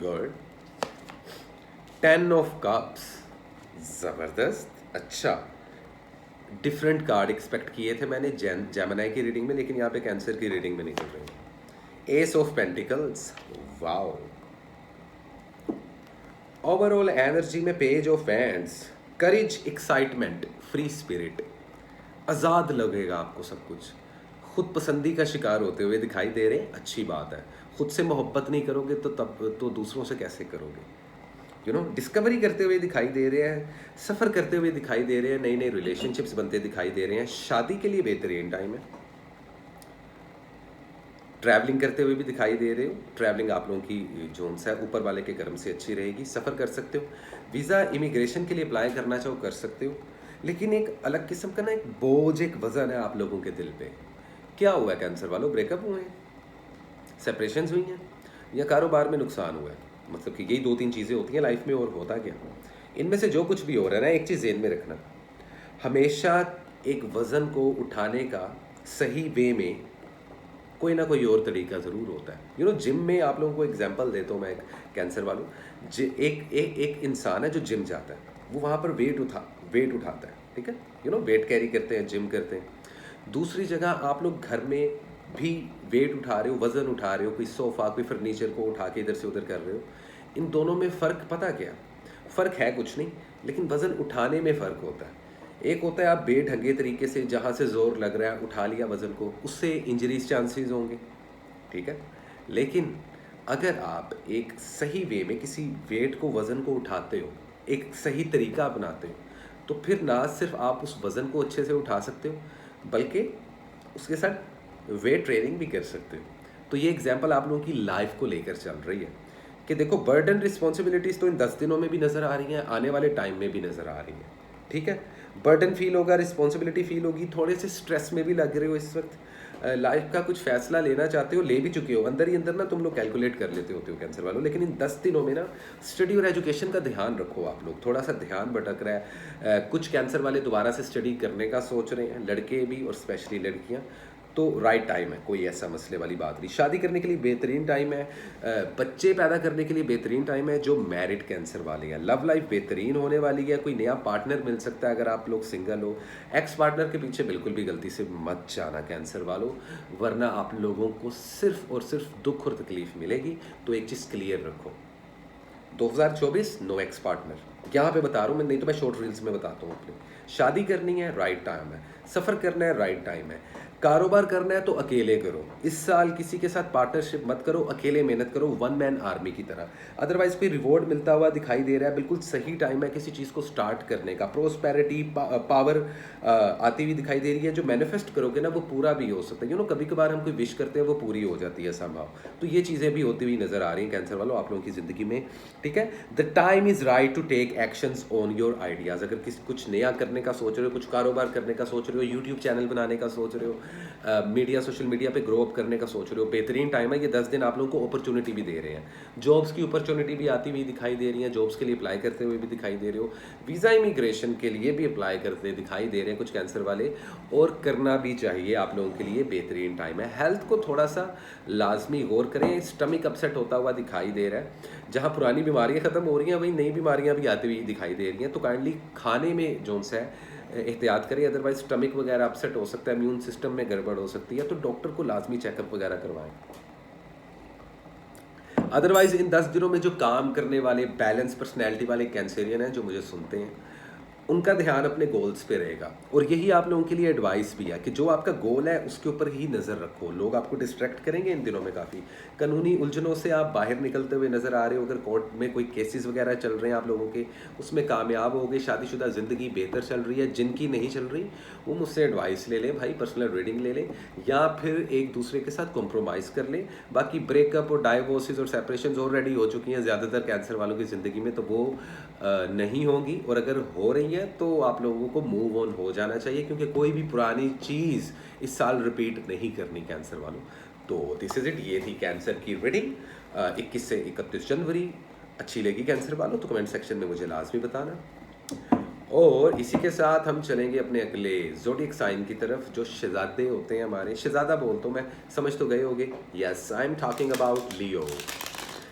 good. 10 of cups, ज़बरदस्त। अच्छा, डिफरेंट कार्ड एक्सपेक्ट किए थे मैंने जेमिनी की रीडिंग में, लेकिन यहाँ पे कैंसर की रीडिंग में निकल रही है। Ace of pentacles, wow. Overall energy में page of wands, courage, excitement, free spirit. आज़ाद लगेगा आपको सब कुछ। खुद पसंदी का शिकार होते हुए दिखाई दे रहे हैं, अच्छी बात है। खुद से मोहब्बत नहीं करोगे तो तब तो दूसरों से कैसे करोगे? डिस्कवरी करते हुए दिखाई दे रहे हैं, सफ़र करते हुए दिखाई दे रहे हैं, नई नई रिलेशनशिप्स बनते दिखाई दे रहे हैं। शादी के लिए बेहतरीन टाइम है। ट्रैवलिंग करते हुए भी दिखाई दे रहे हो। ट्रैवलिंग आप लोगों की जोन से ऊपर वाले के कर्म से अच्छी रहेगी। सफ़र कर सकते हो। वीज़ा इमिग्रेशन के लिए अप्लाई करना चाहो कर सकते हो। लेकिन एक अलग किस्म का ना एक बोझ, एक वज़न है आप लोगों के दिल पे। क्या हुआ है कैंसर वालों? ब्रेकअप हुए हैं, सेपरेशंस हुई हैं, या कारोबार में नुकसान हुआ है। मतलब कि यही 2-3 चीज़ें होती हैं लाइफ में, और होता क्या? इनमें से जो कुछ भी हो रहा है ना, एक चीज़ ज़हन में रखना, हमेशा एक वज़न को उठाने का सही वे में कोई ना कोई और तरीका ज़रूर होता है। जिम में आप लोगों को एग्जांपल देता हूँ मैं, कैंसर वालों। एक इंसान है जो जिम जाता है, वो वहाँ पर वेट उठाता है, ठीक है? वेट कैरी करते हैं, जिम करते हैं। दूसरी जगह आप लोग घर में भी वेट उठा रहे हो, वज़न उठा रहे हो, कोई सोफ़ा, कोई फर्नीचर को उठा के इधर से उधर कर रहे हो। इन दोनों में फ़र्क पता क्या? फ़र्क है कुछ नहीं, लेकिन वज़न उठाने में फ़र्क होता है। एक होता है आप बेढंगे तरीके से, जहाँ से ज़ोर लग रहा है, उठा लिया वज़न को, उससे इंजरीज चांसेस होंगे, ठीक है? लेकिन अगर आप एक सही वे में किसी वेट को, वज़न को उठाते हो, एक सही तरीका अपनाते हो, तो फिर ना सिर्फ आप उस वज़न को अच्छे से उठा सकते हो, बल्कि उसके साथ वेट ट्रेनिंग भी कर सकते हो। तो ये एग्जांपल आप लोगों की लाइफ को लेकर चल रही है कि देखो, बर्डन, रिस्पॉन्सिबिलिटीज़ तो इन 10 दिनों में भी नज़र आ रही हैं, आने वाले टाइम में भी नज़र आ रही हैं, ठीक है? बर्डन फील होगा, रिस्पॉन्सिबिलिटी फील होगी, थोड़े से स्ट्रेस में भी लग रहे हो इस वक्त। लाइफ का कुछ फैसला लेना चाहते हो, ले भी चुके हो, अंदर ही अंदर ना तुम लोग कैलकुलेट कर लेते होते हो कैंसर वालों। लेकिन इन 10 दिनों में ना स्टडी और एजुकेशन का ध्यान रखो। आप लोग थोड़ा सा ध्यान भटक रहा है। कुछ कैंसर वाले दोबारा से स्टडी करने का सोच रहे हैं, लड़के भी और स्पेशली लड़कियाँ। तो राइट टाइम है, कोई ऐसा मसले वाली बात नहीं। शादी करने के लिए बेहतरीन टाइम है, बच्चे पैदा करने के लिए बेहतरीन टाइम है। जो मैरिड कैंसर वाले हैं, लव लाइफ बेहतरीन होने वाली है। कोई नया पार्टनर मिल सकता है अगर आप लोग सिंगल हो। एक्स पार्टनर के पीछे बिल्कुल भी गलती से मत जाना कैंसर वालों, वरना आप लोगों को सिर्फ और सिर्फ दुख और तकलीफ मिलेगी। तो एक चीज़ क्लियर रखो, 2024 नो एक्स पार्टनर। यहाँ पे बता रहा हूँ मैं, नहीं तो मैं शॉर्ट रील्स में बताता हूँ अपने। शादी करनी है, राइट टाइम है। सफ़र करना है, राइट टाइम है। कारोबार करना है तो अकेले करो। इस साल किसी के साथ पार्टनरशिप मत करो, अकेले मेहनत करो, वन मैन आर्मी की तरह। अदरवाइज कोई रिवॉर्ड मिलता हुआ दिखाई दे रहा है, बिल्कुल सही टाइम है किसी चीज़ को स्टार्ट करने का। प्रोस्पेरिटी पावर आती हुई दिखाई दे रही है। जो मैनिफेस्ट करोगे ना वो पूरा भी हो सकता है। कभी कभार हम कोई विश करते हैं वो पूरी हो जाती है संभव। तो ये चीज़ें भी होती हुई नजर आ रही हैं कैंसर वालों आप लोगों की ज़िंदगी में। ठीक है, the time is right to take actions on your ideas. अगर कुछ नया करने का सोच रहे हो, कुछ कारोबार करने का सोच रहे हो, यूट्यूब चैनल बनाने का सोच रहे हो, मीडिया सोशल मीडिया पे ग्रो अप करने का सोच रहे हो, बेहतरीन टाइम है। ये 10 दिन आप लोगों को अपॉर्चुनिटी भी दे रहे हैं। जॉब्स की अपॉर्चुनिटी भी आती हुई दिखाई दे रही है, जॉब्स के लिए अप्लाई करते हुए भी दिखाई दे रहे हो। वीज़ा इमिग्रेशन के लिए भी अप्लाई करते दिखाई दे रहे हैं कुछ कैंसर वाले, और करना भी चाहिए। आप लोगों के लिए बेहतरीन टाइम है। हेल्थ को थोड़ा सा लाजमी गौर करें। स्टमक अपसेट होता हुआ दिखाई दे रहा है। जहाँ पुरानी बीमारियाँ ख़त्म हो रही हैं वहीं नई बीमारियाँ भी आती हुई दिखाई दे रही हैं। तो काइंडली खाने में जो है एहतियात करें, अदरवाइज स्टमक वगैरह अपसेट हो सकता है, इम्यून सिस्टम में गड़बड़ हो सकती है। तो डॉक्टर को लाजमी चेकअप वगैरह करवाएं। अदरवाइज इन 10 दिनों में जो काम करने वाले बैलेंस पर्सनैलिटी वाले कैंसेरियन हैं जो मुझे सुनते हैं, उनका ध्यान अपने गोल्स पे रहेगा। और यही आप लोगों के लिए एडवाइस भी है कि जो आपका गोल है उसके ऊपर ही नज़र रखो। लोग आपको डिस्ट्रैक्ट करेंगे इन दिनों में काफ़ी। कानूनी उलझनों से आप बाहर निकलते हुए नज़र आ रहे हो। अगर कोर्ट में कोई केसेस वगैरह चल रहे हैं आप लोगों के, उसमें कामयाब हो गए। शादीशुदा ज़िंदगी बेहतर चल रही है। जिनकी नहीं चल रही वो मुझसे एडवाइस ले लें भाई, पर्सनल रीडिंग ले लें, या फिर एक दूसरे के साथ कॉम्प्रोमाइज़ कर लें। बाकी ब्रेकअप और डाइवोर्सेस और सेपरेशन ऑलरेडी हो चुकी हैं ज़्यादातर कैंसर वालों की ज़िंदगी में, तो वो नहीं होंगी। और अगर हो रही है तो आप लोगों को मूव ऑन हो जाना चाहिए, क्योंकि कोई भी पुरानी चीज़ इस साल रिपीट नहीं करनी कैंसर वालों। तो दिस इज इट, ये थी कैंसर की रीडिंग 21 से 31 जनवरी। अच्छी लगी कैंसर वालों तो कमेंट सेक्शन में मुझे लाजमी बताना। और इसी के साथ हम चलेंगे अपने अगले ज़ोडिएक साइन की तरफ, जो शहजादे होते हैं हमारे। शहजादा बोलता हूँ मैं, समझ तो गए होगे। Yes, I am talking about Leo.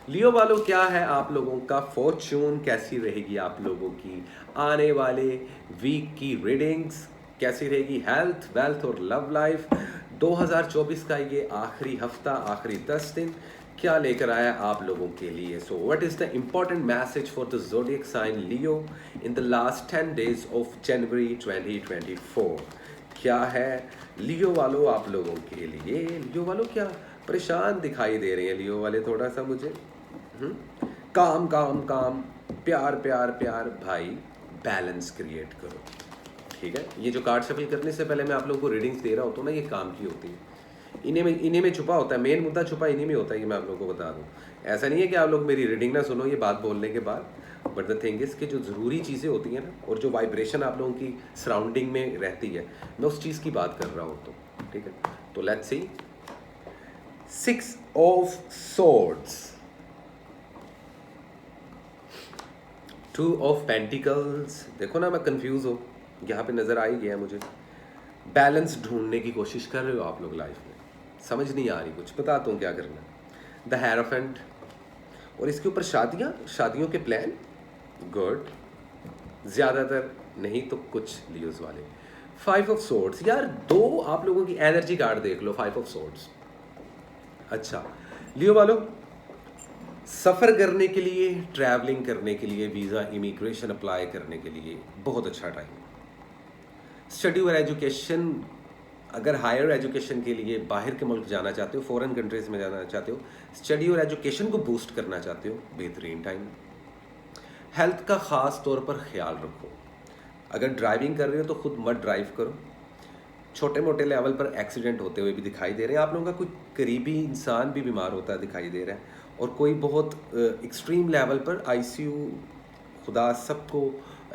Leo वालों, क्या है आप लोगों का फॉर्च्यून, कैसी रहेगी आप लोगों की आने वाले वीक की रीडिंग्स, कैसी रहेगी हेल्थ, वेल्थ और लव लाइफ। 2024 का ये आखिरी हफ्ता, आखिरी 10 दिन क्या लेकर आया आप लोगों के लिए। So what is the important message for the zodiac sign Leo in the last 10 days of January 2024। क्या है लियो वालों आप लोगों के लिए। लियो वालों क्या परेशान दिखाई दे रहे हैं लियो वाले थोड़ा सा मुझे। काम काम काम, प्यार प्यार प्यार। भाई बैलेंस क्रिएट करो। ठीक है, ये जो कार्ड शफल करने से पहले मैं आप लोगों को रीडिंग्स दे रहा होता हूँ ना, ये काम की होती है। इन्हीं में छुपा होता है, मेन मुद्दा छुपा इन्हीं में होता है। ये मैं आप लोगों को बता दूँ। ऐसा नहीं है कि आप लोग मेरी रीडिंग ना सुनो ये बात बोलने के बाद, बट द थिंग इज कि जो ज़रूरी चीज़ें होती हैं ना, और जो वाइब्रेशन आप लोगों की सराउंडिंग में रहती है, मैं उस चीज़ की बात कर रहा हूँ। तो ठीक है, तो let's see. 6 of swords, 2 of pentacles. देखो ना मैं कंफ्यूज हूँ, यहाँ पे नज़र आ ही गया मुझे। बैलेंस ढूंढने की कोशिश कर रहे हो आप लोग लाइफ में, समझ नहीं आ रही कुछ, बताता हूँ क्या करना। द हेरोफेंट, और इसके ऊपर शादियाँ, शादियों के प्लान। गुड, ज़्यादातर नहीं तो कुछ लियोज वाले। 5 ऑफ सोर्ड्स, यार 2 आप लोगों की एनर्जी कार्ड देख लो। 5 ऑफ सोर्ड्स, अच्छा लियो वालों, सफ़र करने के लिए, ट्रैवलिंग करने के लिए, वीज़ा इमिग्रेशन अप्लाई करने के लिए बहुत अच्छा टाइम। स्टडी और एजुकेशन, अगर हायर एजुकेशन के लिए बाहर के मुल्क जाना चाहते हो, फॉरेन कंट्रीज़ में जाना चाहते हो, स्टडी और एजुकेशन को बूस्ट करना चाहते हो, बेहतरीन टाइम। हेल्थ का ख़ास तौर पर ख्याल रखो। अगर ड्राइविंग कर रहे हो तो खुद मत ड्राइव करो। छोटे मोटे लेवल पर एक्सीडेंट होते हुए भी दिखाई दे रहे हैं। आप लोगों का कोई करीबी इंसान भी बीमार होता है दिखाई दे रहा है, और कोई बहुत एक्सट्रीम लेवल पर आईसीयू। खुदा सबको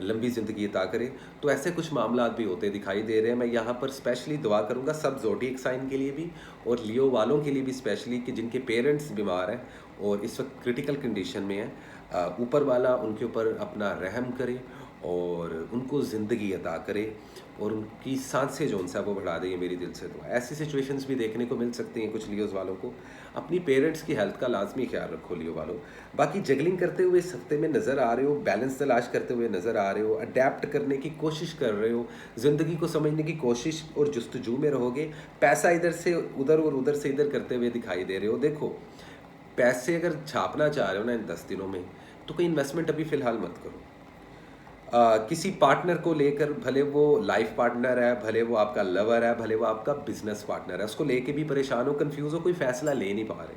लंबी ज़िंदगी अता करे। तो ऐसे कुछ मामला भी होते दिखाई दे रहे हैं। मैं यहाँ पर स्पेशली दुआ करूँगा सब ज़ोडिएक साइन के लिए भी, और लियो वालों के लिए भी स्पेशली, कि जिनके पेरेंट्स बीमार हैं और इस वक्त क्रिटिकल कंडीशन में हैं। ऊपर वाला उनके ऊपर अपना रहम करे और उनको ज़िंदगी अता करे, और उनकी सांसें जो उनसे वो बढ़ा दें, मेरी दिल से दुआ। ऐसी सिचुएशंस भी देखने को मिल सकती हैं कुछ लियोज़ वालों को। अपनी पेरेंट्स की हेल्थ का लाजमी ख्याल रखो लियो वालों। बाकी जगलिंग करते हुए इस हफ्ते में नज़र आ रहे हो, बैलेंस तलाश करते हुए नज़र आ रहे हो, अडेप्ट करने की कोशिश कर रहे हो, ज़िंदगी को समझने की कोशिश और जस्तजू में रहोगे। पैसा इधर से उधर और उधर से इधर करते हुए दिखाई दे रहे हो। देखो, पैसे अगर छापना चाह रहे हो ना इन 10 दिनों में, तो कोई इन्वेस्टमेंट अभी फ़िलहाल मत करो। किसी पार्टनर को लेकर, भले वो लाइफ पार्टनर है, भले वो आपका लवर है, भले वो आपका बिजनेस पार्टनर है, उसको लेके भी परेशान हो, कंफ्यूज हो, कोई फैसला ले नहीं पा रहे,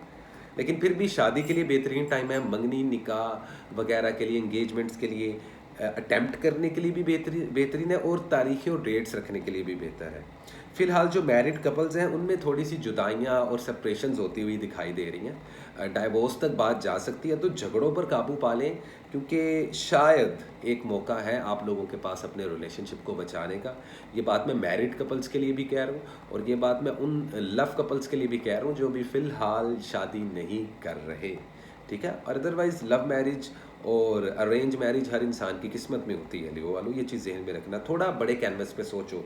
लेकिन फिर भी शादी के लिए बेहतरीन टाइम है। मंगनी, निकाह वगैरह के लिए, इंगेजमेंट्स के लिए, अटेम्प्ट करने के लिए भी बेहतरीन है, और तारीखें और डेट्स रखने के लिए भी बेहतर है। फ़िलहाल जो मैरिड कपल्स हैं उनमें थोड़ी सी जुदाइयाँ और सेपरेशंस होती हुई दिखाई दे रही हैं, डाइवोर्स तक बात जा सकती है, तो झगड़ों पर काबू पा लें, क्योंकि शायद एक मौका है आप लोगों के पास अपने रिलेशनशिप को बचाने का। ये बात मैं मैरिड कपल्स के लिए भी कह रहा हूँ, और ये बात मैं उन लव कपल्स के लिए भी कह रहा हूँ जो भी फ़िलहाल शादी नहीं कर रहे, ठीक है। और अदरवाइज़ लव मैरिज और अरेंज मैरिज हर इंसान की किस्मत में होती है लियो वालों, ये चीज़ ज़हन में रखना। थोड़ा बड़े कैनवस पे सोचो।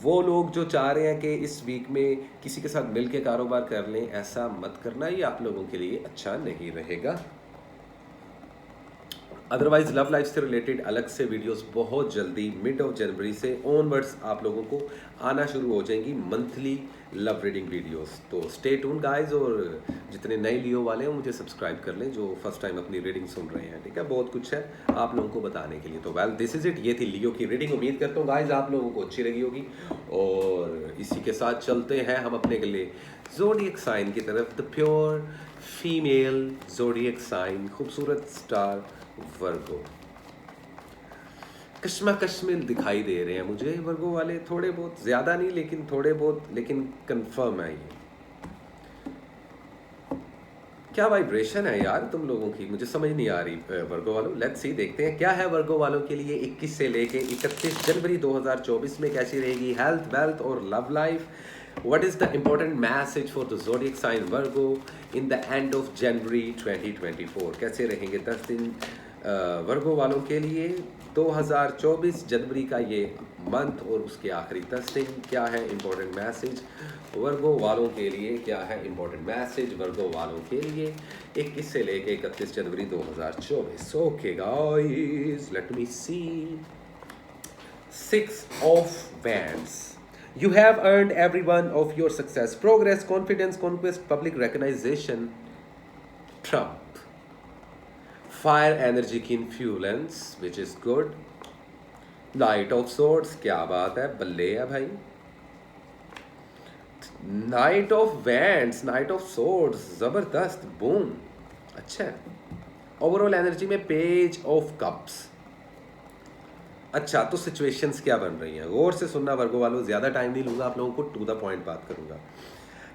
वो लोग जो चाह रहे हैं कि इस वीक में किसी के साथ मिल के कारोबार कर लें, ऐसा मत करना, ये आप लोगों के लिए अच्छा नहीं रहेगा। अदरवाइज लव लाइफ से रिलेटेड अलग से वीडियोस बहुत जल्दी मिड ऑफ जनवरी से ऑनवर्ड्स आप लोगों को आना शुरू हो जाएंगी, मंथली लव रीडिंग वीडियोस। तो स्टे ट्यून गाइस, और जितने नए लियो वाले हैं मुझे सब्सक्राइब कर लें, जो फर्स्ट टाइम अपनी रीडिंग सुन रहे हैं, ठीक है। बहुत कुछ है आप लोगों को बताने के लिए। तो वेल दिस इज इट, ये थी लियो की रीडिंग। उम्मीद करता हूँ गाइस आप लोगों को अच्छी लगी होगी, और इसी के साथ चलते हैं हम अपने के लिए ज़ोडिएक साइन की तरफ। The pure female zodiac sign, खूबसूरत स्टार वर्गो। कश्मकश में दिखाई दे रहे हैं मुझे वर्गो वाले, थोड़े बहुत, ज़्यादा नहीं लेकिन थोड़े बहुत, लेकिन कंफर्म है ये। क्या वाइब्रेशन है यार तुम लोगों की, मुझे समझ नहीं आ रही वर्गो वालों। लेट्स सी, देखते हैं क्या है वर्गो वालों के लिए 21 से लेके 31 जनवरी 2024 में कैसी रहेगी हेल्थ, वेल्थ और love life. What is the important message for the zodiac sign Virgo in the end of January 2024? कैसे रहेंगे 10 दिन वर्गो वालों के लिए 2024 जनवरी का ये मंथ, और उसके आखिरी 10 दिन क्या है इम्पोर्टेंट मैसेज वर्गो वालों के लिए, क्या है इम्पोर्टेंट मैसेज वर्गो वालों के लिए 21 से लेके 31 जनवरी 2024। Okay guys, let me see. 6 of Wands. You have earned every one of your success, progress, confidence, conquest, public recognition. Trump. Fire energy की influence, which is good. Knight of Swords, क्या बात है, बल्ले है भाई। Knight of Wands, Knight of Swords, जबरदस्त, boom, अच्छा है। ओवरऑल एनर्जी में पेज ऑफ कप्स। अच्छा, तो सिचुएशंस क्या बन रही हैं, गौर से सुनना वर्गो वालों, ज़्यादा टाइम नहीं लूँगा आप लोगों को, टू द पॉइंट बात करूँगा।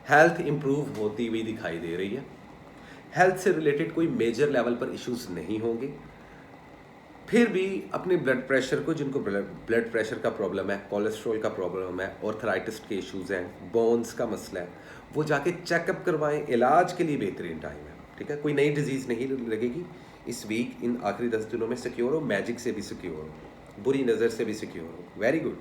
हेल्थ इंप्रूव होती हुई दिखाई दे रही है, हेल्थ से रिलेटेड कोई मेजर लेवल पर इश्यूज नहीं होंगे। फिर भी अपने ब्लड प्रेशर को, जिनको ब्लड प्रेशर का प्रॉब्लम है, कोलेस्ट्रॉल का प्रॉब्लम है, ऑर्थराइटिस के इश्यूज़ हैं, बोन्स का मसला है, वो जाके चेकअप करवाएं, इलाज के लिए बेहतरीन टाइम है, ठीक है। कोई नई डिजीज़ नहीं लगेगी इस वीक, इन आखिरी 10 दिनों में सिक्योर हो, मैजिक से भी सिक्योर हो, बुरी नज़र से भी सिक्योर हो, very good.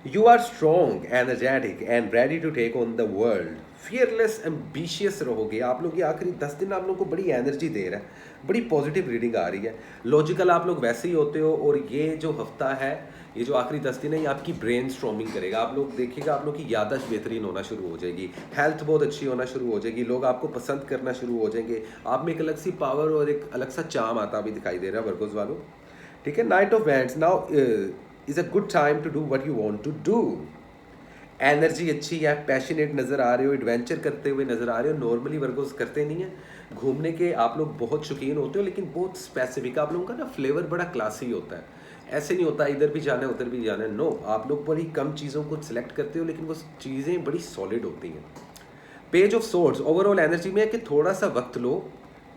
You are strong, energetic and ready to take on the world. Fearless, ambitious रहोगे आप लोग। ये आखिरी 10 दिन आप लोग को बड़ी एनर्जी दे रहा है, बड़ी पॉजिटिव रीडिंग आ रही है। लॉजिकल आप लोग वैसे ही होते हो, और ये जो हफ्ता है, ये जो आखिरी 10 दिन है, ये आपकी ब्रेन स्ट्रॉमिंग करेगा। आप लोग देखिएगा, आप लोग की याददाश्त बेहतरीन होना शुरू हो जाएगी, हेल्थ बहुत अच्छी होना शुरू हो जाएगी, लोग आपको पसंद करना शुरू हो जाएंगे, आप में एक अलग सी पावर और एक अलग सा चार्म आता भी दिखाई दे रहा है वर्गोस वालों, ठीक है। Knight of wands, now is a good time to do what you want to do. Energy अच्छी है, पैशनेट नज़र आ रहे हो, एडवेंचर करते हुए नज़र आ रहे हो। नॉर्मली वर्गोस करते नहीं है, घूमने के आप लोग बहुत शौकीन होते हो, लेकिन बहुत स्पेसिफिक। आप लोगों का ना फ्लेवर बड़ा क्लासी होता है, ऐसे नहीं होता इधर भी जाना है उधर भी जाना है, नो। आप लोग बड़ी कम चीज़ों को सिलेक्ट करते हो, लेकिन वो चीज़ें बड़ी सॉलिड होती हैं। Page of swords, overall energy में है कि थोड़ा सा वक्त लो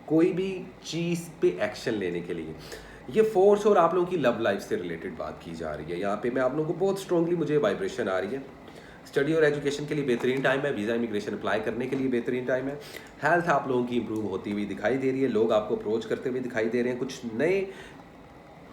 कोई भी चीज़ पे एक्शन लेने के लिए। ये फोर्स और आप लोगों की लव लाइफ से रिलेटेड बात की जा रही है यहाँ पे। मैं आप लोगों को बहुत स्ट्रांगली, मुझे वाइब्रेशन आ रही है। स्टडी और एजुकेशन के लिए बेहतरीन टाइम है, वीज़ा इमिग्रेशन अप्लाई करने के लिए बेहतरीन टाइम है। हेल्थ आप लोगों की इंप्रूव होती हुई दिखाई दे रही है, लोग आपको अप्रोच करते हुए दिखाई दे रहे हैं, कुछ नए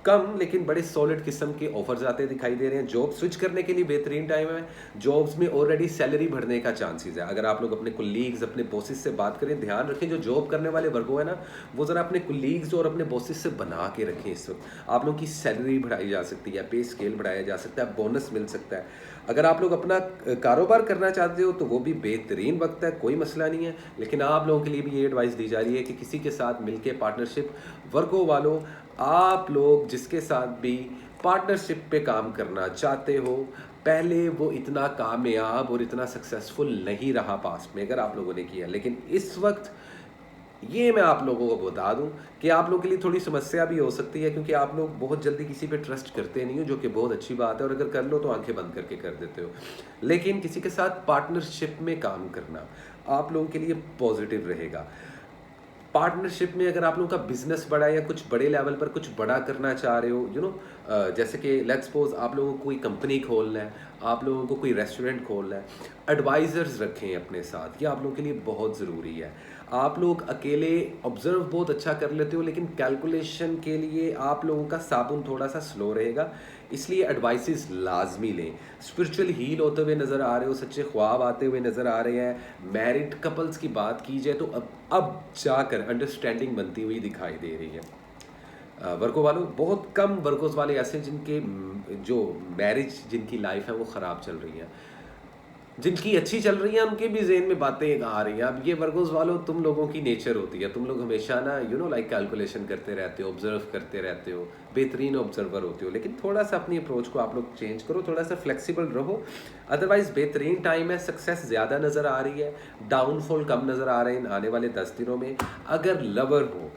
कम लेकिन बड़े सॉलिड किस्म के ऑफर्स आते दिखाई दे रहे हैं। जॉब स्विच करने के लिए बेहतरीन टाइम है। जॉब्स में ऑलरेडी सैलरी बढ़ने का चांसेस है। अगर आप लोग अपने कुलीग्स, अपने बॉसेस से बात करें, ध्यान रखें जो जॉब करने वाले वर्गो है ना, वो ज़रा अपने कुलीग्स और अपने बॉसेस से बना के रखें। इस वक्त आप लोगों की सैलरी बढ़ाई जा सकती है, पे स्केल बढ़ाया जा सकता है, बोनस मिल सकता है। अगर आप लोग अपना कारोबार करना चाहते हो तो वो भी बेहतरीन वक्त है, कोई मसला नहीं है। लेकिन आप लोगों के लिए भी ये एडवाइस दी जा रही है कि किसी के साथ मिलके पार्टनरशिप, वर्गो वालों, आप लोग जिसके साथ भी पार्टनरशिप पे काम करना चाहते हो, पहले वो इतना कामयाब और इतना सक्सेसफुल नहीं रहा पास्ट में, अगर आप लोगों ने किया। लेकिन इस वक्त ये मैं आप लोगों को बता दूं कि आप लोगों के लिए थोड़ी समस्या भी हो सकती है, क्योंकि आप लोग बहुत जल्दी किसी पे ट्रस्ट करते नहीं हो, जो कि बहुत अच्छी बात है, और अगर कर लो तो आंखें बंद करके कर देते हो। लेकिन किसी के साथ पार्टनरशिप में काम करना आप लोगों के लिए पॉजिटिव रहेगा। पार्टनरशिप में अगर आप लोगों का बिजनेस बड़ा है या कुछ बड़े लेवल पर कुछ बड़ा करना चाह रहे हो, जैसे कि लेट्स सपोज आप लोगों को कोई कंपनी खोलना है, आप लोगों को कोई रेस्टोरेंट खोलना है, एडवाइज़र्स रखें अपने साथ, ये आप लोगों के लिए बहुत ज़रूरी है। आप लोग अकेले ऑब्जर्व बहुत अच्छा कर लेते हो, लेकिन कैलकुलेशन के लिए आप लोगों का साबुन थोड़ा सा स्लो रहेगा, इसलिए एडवाइसेस लाजमी लें। स्पिरिचुअल हील होते हुए नज़र आ रहे हो, सच्चे ख्वाब आते हुए नज़र आ रहे हैं। मैरिड कपल्स की बात की जाए तो अब जाकर अंडरस्टैंडिंग बनती हुई दिखाई दे रही है। वर्गो वालों, बहुत कम वर्गोस वाले ऐसे हैं जिनके जो मैरिज जिनकी लाइफ है वो ख़राब चल रही है। जिनकी अच्छी चल रही है उनके भी ज़हन में बातें आ रही हैं। अब ये वर्गोस वालों, तुम लोगों की नेचर होती है, तुम लोग हमेशा ना लाइक कैलकुलेशन करते रहते हो, ऑब्जर्व करते रहते हो, बेहतरीन ऑब्जर्वर होते हो। लेकिन थोड़ा सा अपनी अप्रोच को आप लोग चेंज करो, थोड़ा सा फ्लेक्सिबल रहो। अदरवाइज बेहतरीन टाइम है, सक्सेस ज़्यादा नज़र आ रही है, डाउनफॉल कम नज़र आ रहे हैं आने वाले 10 दिनों में। अगर लवर हो,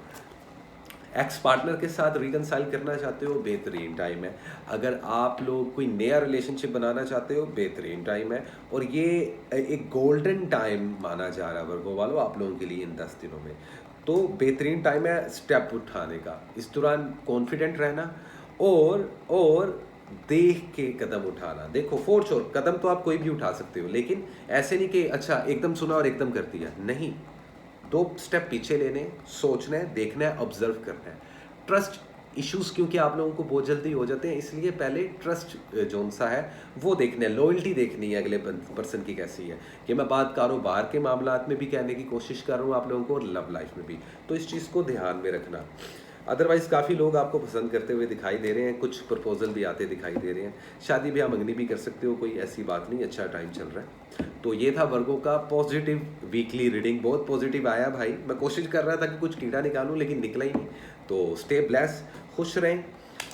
एक्स पार्टनर के साथ रिकनसाइल करना चाहते हो, बेहतरीन टाइम है। अगर आप लोग कोई नया रिलेशनशिप बनाना चाहते हो, बेहतरीन टाइम है। और ये एक गोल्डन टाइम माना जा रहा है वर्गो वालों आप लोगों के लिए इन 10 दिनों में। तो बेहतरीन टाइम है स्टेप उठाने का। इस दौरान कॉन्फिडेंट रहना और देख के कदम उठाना। देखो फोर श्योर कदम तो आप कोई भी उठा सकते हो, लेकिन ऐसे नहीं कि अच्छा एकदम सुना और एकदम कर दिया, नहीं। 2 स्टेप पीछे लेने, सोचना है, देखना है, ऑब्जर्व करना है। ट्रस्ट इश्यूज क्योंकि आप लोगों को बहुत जल्दी हो जाते हैं, इसलिए पहले ट्रस्ट जोन सा है वो देखना है, लॉयल्टी देखनी है अगले पर्सन की कैसी है। कि मैं बात कारोबार के मामलात में भी कहने की कोशिश कर रहा हूँ आप लोगों को, और लव लाइफ में भी, तो इस चीज़ को ध्यान में रखना। अदरवाइज़ काफ़ी लोग आपको पसंद करते हुए दिखाई दे रहे हैं, कुछ प्रपोजल भी आते दिखाई दे रहे हैं। शादी ब्याह मंगनी भी कर सकते हो, कोई ऐसी बात नहीं, अच्छा टाइम चल रहा है। तो ये था वर्गों का पॉजिटिव वीकली रीडिंग। बहुत पॉजिटिव आया भाई, मैं कोशिश कर रहा था कि कुछ कीड़ा निकालूं लेकिन निकला ही नहीं। तो स्टे ब्लेस, खुश रहें,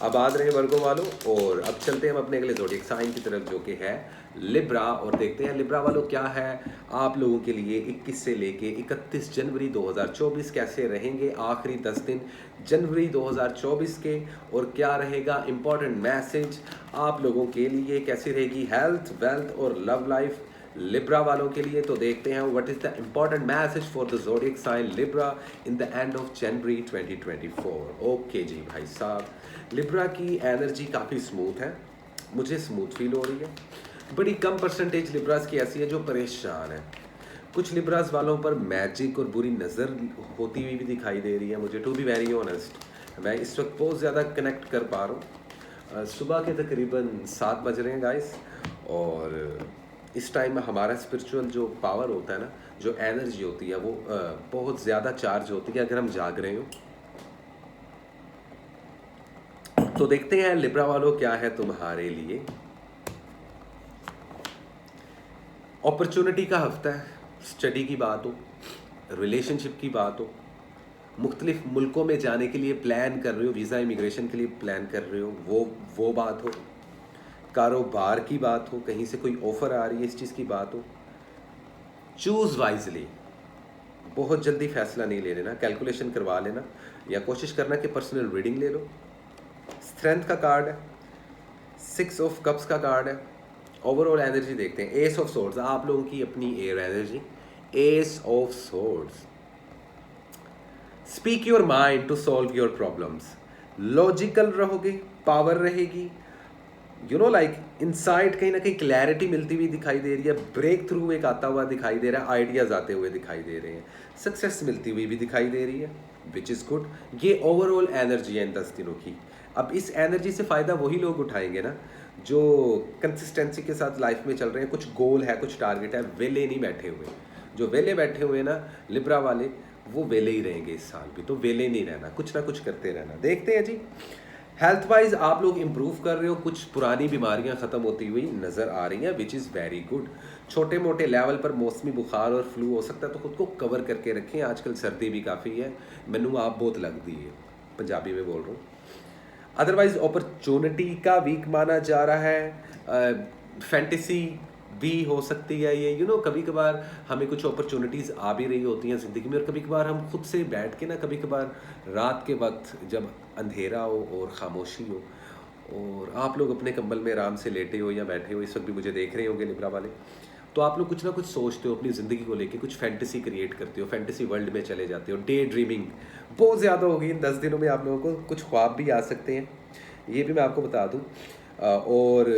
आबाद रहें वर्गों वालों। और अब चलते हैं हम अपने अगले ज़ोडिएक साइन की तरफ, जो कि है लिब्रा, और देखते हैं लिब्रा वालों क्या है आप लोगों के लिए 21 से लेके 31 जनवरी 2024 कैसे रहेंगे आखिरी 10 दिन जनवरी 2024 के, और क्या रहेगा इंपॉर्टेंट मैसेज आप लोगों के लिए, कैसी रहेगी हेल्थ, वेल्थ और लव लाइफ लिब्रा वालों के लिए। तो देखते हैं what is the important message for the zodiac sign Libra in the end of January 2024। Okay जी भाई साहब, लिब्रा की एनर्जी काफ़ी स्मूथ है, मुझे स्मूथ फील हो रही है। बड़ी कम परसेंटेज लिब्रास की ऐसी है जो परेशान है। कुछ लिब्रास वालों पर मैजिक और बुरी नज़र होती हुई भी दिखाई दे रही है मुझे, टू बी वेरी ऑनेस्ट। मैं इस वक्त बहुत ज़्यादा कनेक्ट कर पा रहा हूँ। सुबह के तकरीबन 7 बज रहे हैं गाइस, और इस टाइम में हमारा स्पिरिचुअल जो पावर होता है ना, जो एनर्जी होती है वो बहुत ज़्यादा चार्ज होती है अगर हम जाग रहे हो। तो देखते हैं लिब्रा वालों क्या है तुम्हारे लिए। अपॉर्चुनिटी का हफ्ता है, स्टडी की बात हो, रिलेशनशिप की बात हो, मुख्तलिफ मुल्कों में जाने के लिए प्लान कर रहे हो, वीज़ा इमिग्रेशन के लिए प्लान कर रहे हो, वो बात हो, कारोबार की बात हो, कहीं से कोई ऑफर आ रही है, इस चीज़ की बात हो। चूज़ वाइजली, बहुत जल्दी फैसला नहीं ले लेना, कैलकुलेशन करवा लेना, या कोशिश करना कि पर्सनल रीडिंग ले लो। स्ट्रेंथ का कार्ड है, 6 ऑफ कप्स का कार्ड है। ओवरऑल एनर्जी देखते हैं, एस ऑफ सोर्ड्स आप लोगों की अपनी air energy, ace of swords. Speak your mind to solve your problems, logical रहोगे, पावर रहेगी, लाइक इनसाइट, कहीं ना कहीं क्लैरिटी मिलती हुई दिखाई दे रही है, ब्रेक थ्रू एक आता हुआ दिखाई दे रहा है, आइडियाज आते हुए दिखाई दे रहे हैं, सक्सेस मिलती हुई भी दिखाई दे रही है, विच इज़ गुड। ये ओवरऑल एनर्जी है इन 10 दिनों की। अब इस एनर्जी से फ़ायदा वही लोग उठाएंगे ना जो कंसिस्टेंसी के साथ लाइफ में चल रहे हैं, कुछ गोल है, कुछ टारगेट है, वेले नहीं बैठे हुए। जो वेले बैठे हुए ना लिब्रा वाले, वो वेले ही रहेंगे इस साल भी, तो वेले नहीं रहना, कुछ ना कुछ करते रहना। देखते हैं जी। हेल्थ वाइज आप लोग इम्प्रूव कर रहे हो, कुछ पुरानी बीमारियां ख़त्म होती हुई नज़र आ रही हैं, विच इज़ वेरी गुड। छोटे मोटे लेवल पर मौसमी बुखार और फ्लू हो सकता है, तो खुद को कवर करके रखें। आजकल सर्दी भी काफ़ी है, मैनू आप बहुत लगती है, पंजाबी में बोल रहा हूँ। अदरवाइज अपॉर्चुनिटी का वीक माना जा रहा है। फैंटेसी भी हो सकती है ये, कभी कभार हमें कुछ अपॉर्चुनिटीज़ आ भी रही होती हैं ज़िंदगी में, और कभी कभार हम खुद से बैठ के ना, कभी कभार रात के वक्त जब अंधेरा हो और ख़ामोशी हो और आप लोग अपने कंबल में आराम से लेटे हो या बैठे हो, इस वक्त भी मुझे देख रहे होंगे लिब्रा वाले, तो आप लोग कुछ ना कुछ सोचते हो अपनी ज़िंदगी को लेके, कुछ फैंटेसी क्रिएट करते हो, फैंटेसी वर्ल्ड में चले जाते हो। डे ड्रीमिंग बहुत ज़्यादा होगी इन 10 दिनों में, आप लोगों को कुछ ख्वाब भी आ सकते हैं, ये भी मैं आपको बता दूं। और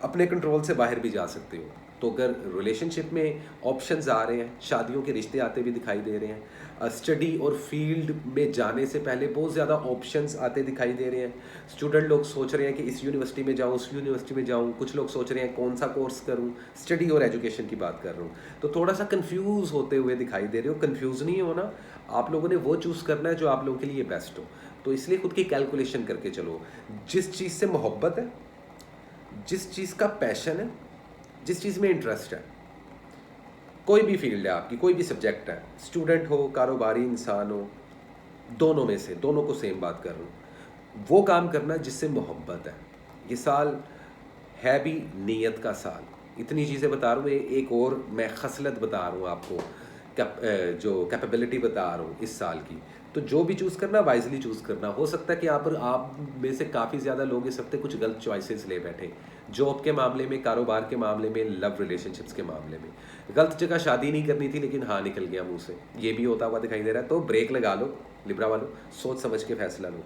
अपने कंट्रोल से बाहर भी जा सकते हो। तो अगर रिलेशनशिप में ऑप्शंस आ रहे हैं, शादियों के रिश्ते आते भी दिखाई दे रहे हैं, स्टडी और फील्ड में जाने से पहले बहुत ज़्यादा ऑप्शंस आते दिखाई दे रहे हैं। स्टूडेंट लोग सोच रहे हैं कि इस यूनिवर्सिटी में जाऊँ, उस यूनिवर्सिटी में जाऊँ, कुछ लोग सोच रहे हैं कौन सा कोर्स करूँ, स्टडी और एजुकेशन की बात कर रहा हूँ। तो थोड़ा सा कन्फ्यूज़ होते हुए दिखाई दे रहे हो। कन्फ्यूज़ नहीं होना, आप लोगों ने वो चूज़ करना है जो आप लोगों के लिए बेस्ट हो। तो इसलिए खुद की कैलकुलेशन करके चलो। जिस चीज़ से मोहब्बत है, जिस चीज़ का पैशन है, जिस चीज़ में इंटरेस्ट है, कोई भी फील्ड है आपकी, कोई भी सब्जेक्ट है, स्टूडेंट हो, कारोबारी इंसान हो, दोनों में से, दोनों को सेम बात कर रहा हूँ, वो काम करना जिससे मोहब्बत है। ये साल है भी नीयत का साल। इतनी चीज़ें बता रहा हूँ, एक और मैं खसलत बता रहा हूँ आपको, जो कैपेबिलिटी बता रहा हूँ इस साल की। तो जो भी चूज़ करना, वाइजली चूज़ करना। हो सकता है कि यहाँ पर आप में से काफ़ी ज़्यादा लोग इस हफ्ते कुछ गलत चॉइसेस ले बैठे, जॉब के मामले में, कारोबार के मामले में, लव रिलेशनशिप्स के मामले में। गलत जगह शादी नहीं करनी थी, लेकिन हाँ निकल गया मुंह से, ये भी होता हुआ दिखाई दे रहा है। तो ब्रेक लगा लो लिब्रा वालों, सोच समझ के फैसला लो।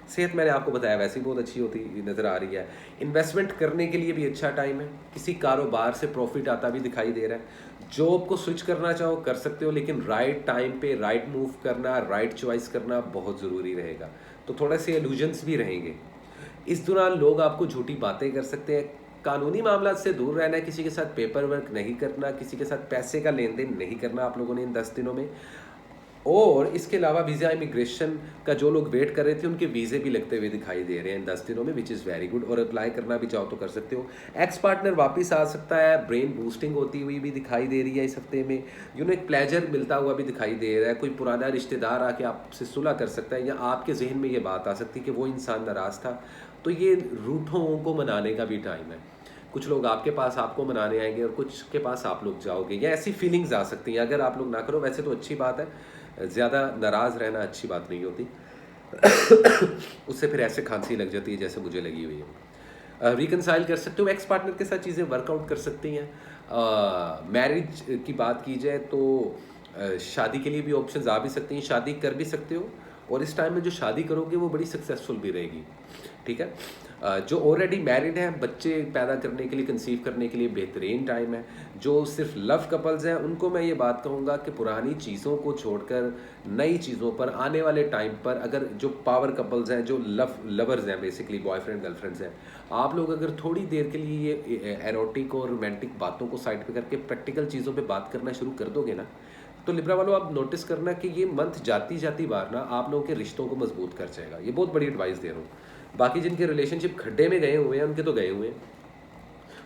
सेहत मैंने आपको बताया वैसे ही बहुत अच्छी होती नज़र आ रही है। इन्वेस्टमेंट करने के लिए भी अच्छा टाइम है, किसी कारोबार से प्रॉफिट आता भी दिखाई दे रहा है। जॉब को स्विच करना चाहो कर सकते हो, लेकिन राइट टाइम पे राइट मूव करना, राइट चॉइस करना बहुत ज़रूरी रहेगा। तो थोड़े से इल्यूजन्स भी रहेंगे। इस दौरान लोग आपको झूठी बातें कर सकते हैं। कानूनी मामला से दूर रहना है, किसी के साथ पेपर वर्क नहीं करना, किसी के साथ पैसे का लेन देन नहीं करना आप लोगों ने इन 10 दिनों में। और इसके अलावा वीज़ा इमिग्रेशन का जो लोग वेट कर रहे थे, उनके वीज़े भी लगते हुए दिखाई दे रहे हैं इन 10 दिनों में, विच इज़ वेरी गुड। और अप्लाई करना भी चाहो तो कर सकते हो। एक्स पार्टनर वापस आ सकता है, ब्रेन बूस्टिंग होती हुई भी दिखाई दे रही है इस हफ्ते में। एक प्लेजर मिलता हुआ भी दिखाई दे रहा है। कोई पुराना रिश्तेदार आके आपसे सुलह कर सकता है, या आपके जहन में ये बात आ सकती है कि वो इंसान नाराज़ था। तो ये रूठों को मनाने का भी टाइम है। कुछ लोग आपके पास आपको मनाने आएंगे और कुछ के पास आप लोग जाओगे, या ऐसी फीलिंग्स आ सकती हैं। अगर आप लोग ना करो वैसे तो अच्छी बात है, ज़्यादा नाराज़ रहना अच्छी बात नहीं होती। उससे फिर ऐसे खांसी लग जाती है जैसे मुझे लगी हुई है। रिकनसाइल कर सकते हो, एक्स पार्टनर के साथ चीज़ें वर्कआउट कर सकती हैं। मैरिज की बात की जाए तो शादी के लिए भी ऑप्शंस आ भी सकती हैं, शादी कर भी सकते हो। और इस टाइम में जो शादी करोगे वो बड़ी सक्सेसफुल भी रहेगी, ठीक है। जो ऑलरेडी मैरिड हैं, बच्चे पैदा करने के लिए, कंसीव करने के लिए बेहतरीन टाइम है। जो सिर्फ लव कपल्स हैं, उनको मैं ये बात कहूँगा कि पुरानी चीज़ों को छोड़कर नई चीज़ों पर आने वाले टाइम पर, अगर जो पावर कपल्स हैं, जो लवर्स हैं, बेसिकली बॉयफ्रेंड गर्लफ्रेंड्स हैं, आप लोग अगर थोड़ी देर के लिए ये एरोटिक और रोमांटिक बातों को साइड पे करके प्रैक्टिकल चीज़ों पे बात करना शुरू कर दोगे ना, तो लिब्रा वालों आप नोटिस करना कि ये मंथ जाती जाती बार ना आप लोगों के रिश्तों को मजबूत कर जाएगा। ये बहुत बड़ी एडवाइस दे रहा हूँ। बाकी जिनके रिलेशनशिप खड्डे में गए हुए हैं, उनके तो गए हुए हैं,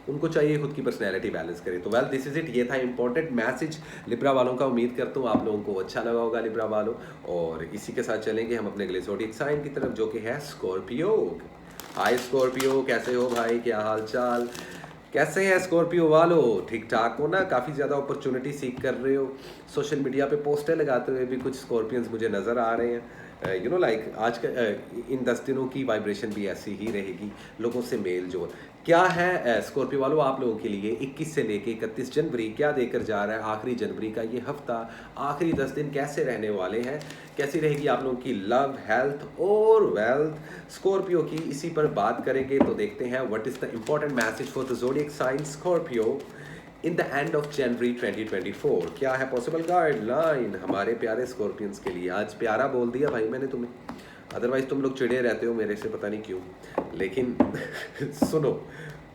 उनको चाहिए खुद की पर्सनैलिटी बैलेंस करे। तो वेल दिस इज इट, ये था इंपॉर्टेंट मैसेज लिब्रा वालों का। उम्मीद करता हूँ आप लोगों को अच्छा लगा होगा लिब्रा वालों। और इसी के साथ चलेंगे हम अपने अगले ज़ोडिएक साइन की तरफ, जो कि है स्कॉर्पियो। हाय स्कॉर्पियो, कैसे हो भाई, क्या हाल चाल, कैसे हैं स्कॉर्पियो वालों, ठीक ठाक हो ना? काफ़ी ज़्यादा अपॉर्चुनिटी सीख कर रहे हो। सोशल मीडिया पे पोस्टर लगाते हुए भी कुछ स्कॉर्पियंस मुझे नज़र आ रहे हैं। लाइक आज का इन 10 दिनों की वाइब्रेशन भी ऐसी ही रहेगी, लोगों से मेल जोल। क्या है स्कॉर्पियो वालों आप लोगों के लिए 21 से लेके 31 जनवरी क्या देकर जा रहा है आखिरी जनवरी का ये हफ्ता, आखिरी 10 दिन कैसे रहने वाले हैं, कैसी रहेगी आप लोगों की लव, हेल्थ और वेल्थ स्कॉर्पियो की, इसी पर बात करेंगे। तो देखते हैं what is the important message for the zodiac sign Scorpio in the end of January 2024। क्या है पॉसिबल गाइडलाइन हमारे प्यारे स्कॉर्पियंस के लिए? आज प्यारा बोल दिया भाई मैंने तुम्हें। अदरवाइज़ तुम लोग चिढ़े रहते हो मेरे से, पता नहीं क्यों। लेकिन सुनो,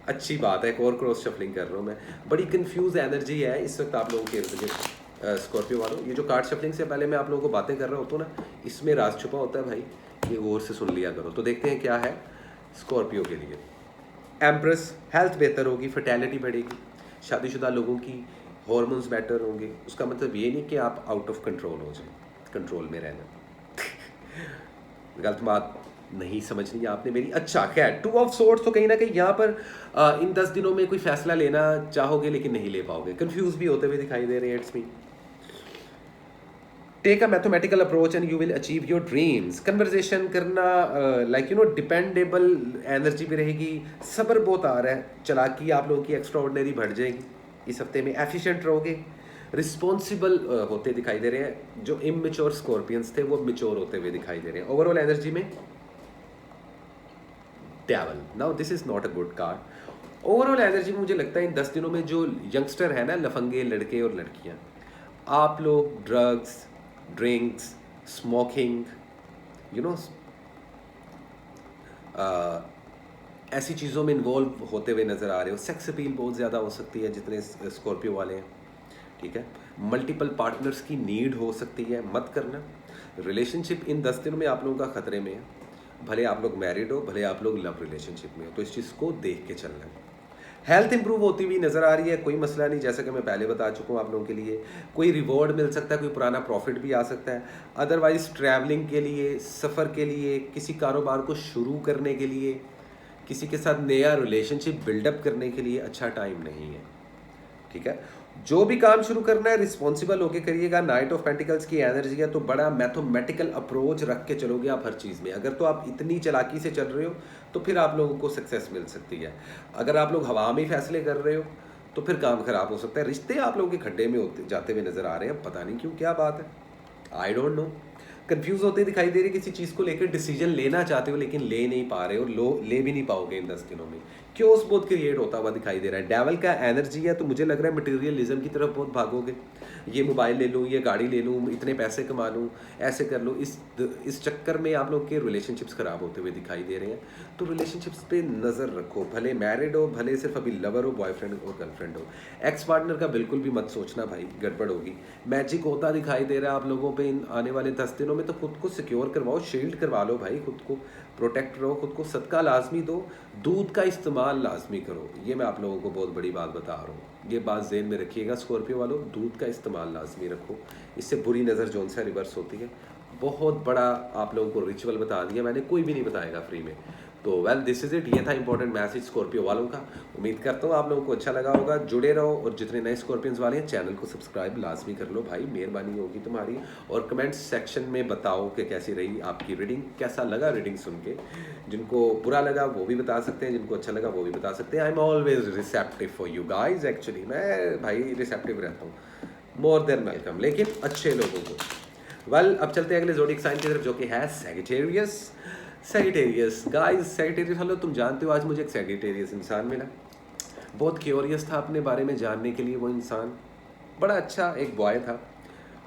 अच्छी बात है, एक और क्रॉस शफलिंग कर रहा हूँ मैं। बड़ी कंफ्यूज एनर्जी है इस वक्त आप लोगों के इर्द गिर्द स्कॉर्पियो वालों। ये जो कार्ड शफलिंग से पहले मैं आप लोगों को बातें कर रहा होता हूँ ना, इसमें राज छुपा होता है भाई, ये गौर से सुन लिया करो। तो देखते हैं क्या है स्कॉर्पियो के लिए। एम्प्रेस, हेल्थ बेहतर होगी, फर्टिलिटी बढ़ेगी, शादीशुदा लोगों की हॉर्मोन्स बेटर होंगे। उसका मतलब ये नहीं कि आप आउट ऑफ कंट्रोल हो जाए, कंट्रोल में रहना। गलत बात नहीं समझनी है आपने मेरी। अच्छा खैर, 2 ऑफ सोर्ड्स, तो कहीं ना कहीं यहाँ पर इन 10 दिनों में कोई फैसला लेना चाहोगे लेकिन नहीं ले पाओगे, कंफ्यूज भी होते हुए दिखाई दे रहे हैं। It's me take a mathematical approach and you will achieve your dreams. Conversation करना, लाइक डिपेंडेबल एनर्जी भी रहेगी। सब्र बहुत आ रहा है, चालाकी आप लोगों की एक्स्ट्रा ऑर्डिनरी बढ़ जाएगी इस हफ्ते में। एफिशिएंट रहोगे, रिस्पॉन्सिबल होते दिखाई दे रहे हैं। जो इमेच्योर स्कॉर्पियंस थे वो मेच्योर होते हुए दिखाई दे रहे हैं। ओवरऑल एनर्जी में devil, now this is not a good card. Overall energy में मुझे लगता है इन 10 दिनों में जो यंगस्टर है ना, लफंगे लड़के और लड़कियां, आप लोग drugs, drinks, smoking, you know ऐसी चीज़ों में इन्वॉल्व होते हुए नज़र आ रहे हो। सेक्स अपील बहुत ज़्यादा हो सकती है जितने स्कॉर्पियो वाले हैं, ठीक है। मल्टीपल पार्टनर्स की नीड हो सकती है, मत करना। रिलेशनशिप इन 10 दिनों में आप लोगों का ख़तरे में है, भले आप लोग मैरिड हो, भले आप लोग लव रिलेशनशिप में हो, तो इस चीज़ को देख के चलना है। हेल्थ इंप्रूव होती हुई नज़र आ रही है, कोई मसला नहीं, जैसा कि मैं पहले बता चुका हूँ आप लोगों के लिए। कोई रिवॉर्ड मिल सकता है, कोई पुराना प्रॉफिट भी आ सकता है। अदरवाइज ट्रैवलिंग के लिए, सफ़र के लिए, किसी कारोबार को शुरू करने के लिए, किसी के साथ नया रिलेशनशिप बिल्डअप करने के लिए अच्छा टाइम नहीं है, ठीक है। जो भी काम शुरू करना है रिस्पॉन्सिबल होके करिएगा। नाइट ऑफ पेंटिकल्स की एनर्जी है, तो बड़ा मैथमेटिकल अप्रोच रख के चलोगे आप हर चीज़ में। अगर तो आप इतनी चालाकी से चल रहे हो तो फिर आप लोगों को सक्सेस मिल सकती है। अगर आप लोग हवा में फैसले कर रहे हो तो फिर काम खराब हो सकता है। रिश्ते आप लोगों के खड्डे में होते जाते हुए नजर आ रहे हैं, पता नहीं क्यों, क्या बात है, आई डोंट नो। कंफ्यूज होते दिखाई दे रहे, किसी चीज़ को लेकर डिसीजन लेना चाहते हो लेकिन ले नहीं पा रहे हो, ले भी नहीं पाओगे इन 10 दिनों में। क्यों बहुत क्रिएट होता हुआ दिखाई दे रहा है। डेवल का एनर्जी है, तो मुझे लग रहा है मटेरियलिज्म की तरफ बहुत भागोगे। ये मोबाइल ले लूँ, ये गाड़ी ले लूँ, इतने पैसे कमा लूँ, ऐसे कर लूँ। इस चक्कर में आप लोग के रिलेशनशिप्स ख़राब होते हुए दिखाई दे रहे हैं। तो रिलेशनशिप्स पे नज़र रखो, भले मैरिड हो, भले सिर्फ अभी लवर हो, बॉयफ्रेंड और गर्लफ्रेंड हो। एक्स पार्टनर का बिल्कुल भी मत सोचना भाई, गड़बड़ होगी। मैजिक होता दिखाई दे रहा है आप लोगों पे इन आने वाले 10 दिनों में, तो खुद को सिक्योर करवाओ, शील्ड करवा लो भाई, खुद को प्रोटेक्ट रहो, खुद को सदका लाजमी दो, दूध का इस्तेमाल लाजमी करो। ये मैं आप लोगों को बहुत बड़ी बात बता रहा हूँ, ये बात ज़हन में रखिएगा स्कॉर्पियो वालों, दूध का इस्तेमाल लाजमी रखो। इससे बुरी नज़र जोन से रिवर्स होती है। बहुत बड़ा आप लोगों को रिचुअल बता दिया मैंने, कोई भी नहीं बताएगा फ्री में। तो वेल दिस इज़ इट, ये था इंपॉर्टेंट मैसेज स्कॉर्पियो वालों का। उम्मीद करता हूँ आप लोगों को अच्छा लगा होगा। जुड़े रहो, और जितने नए स्कॉर्पियंस वाले हैं चैनल को सब्सक्राइब लाजमी कर लो भाई, मेहरबानी होगी तुम्हारी। और कमेंट सेक्शन में बताओ कि कैसी रही आपकी रीडिंग, कैसा लगा रीडिंग सुन के। जिनको बुरा लगा वो भी बता सकते हैं, जिनको अच्छा लगा वो भी बता सकते हैं। I am always receptive for you guys, actually मैं भाई रिसेप्टिव रहता हूँ, मोर देन वेलकम, लेकिन अच्छे लोगों को। वेल अब चलते हैं अगले ज़ोडिएक साइन की तरफ, जो कि है सैजिटेरियस। सैजिटेरियस गाइस, सैजिटेरियस वालों, तुम जानते हो आज मुझे एक सैजिटेरियस इंसान मिला। बहुत क्यूरियस था अपने बारे में जानने के लिए। वो इंसान बड़ा अच्छा एक बॉय था,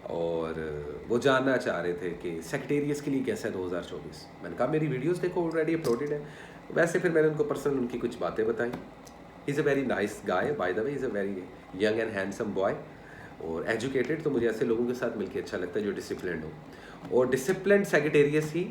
और वो जानना चाह रहे थे कि सैजिटेरियस के लिए कैसा है 2024। मैंने कहा मेरी वीडियोस देखो, ऑलरेडी अपलोडेड है। वैसे फिर मैंने उनको पर्सनल उनकी कुछ बातें बताई। Is a very nice guy, by the way, is a very young and handsome boy और एजुकेटेड। तो मुझे ऐसे लोगों के साथ मिलकर अच्छा लगता है जो डिसिप्लिन्ड हो, और डिसिप्लिन्ड सैजिटेरियस ही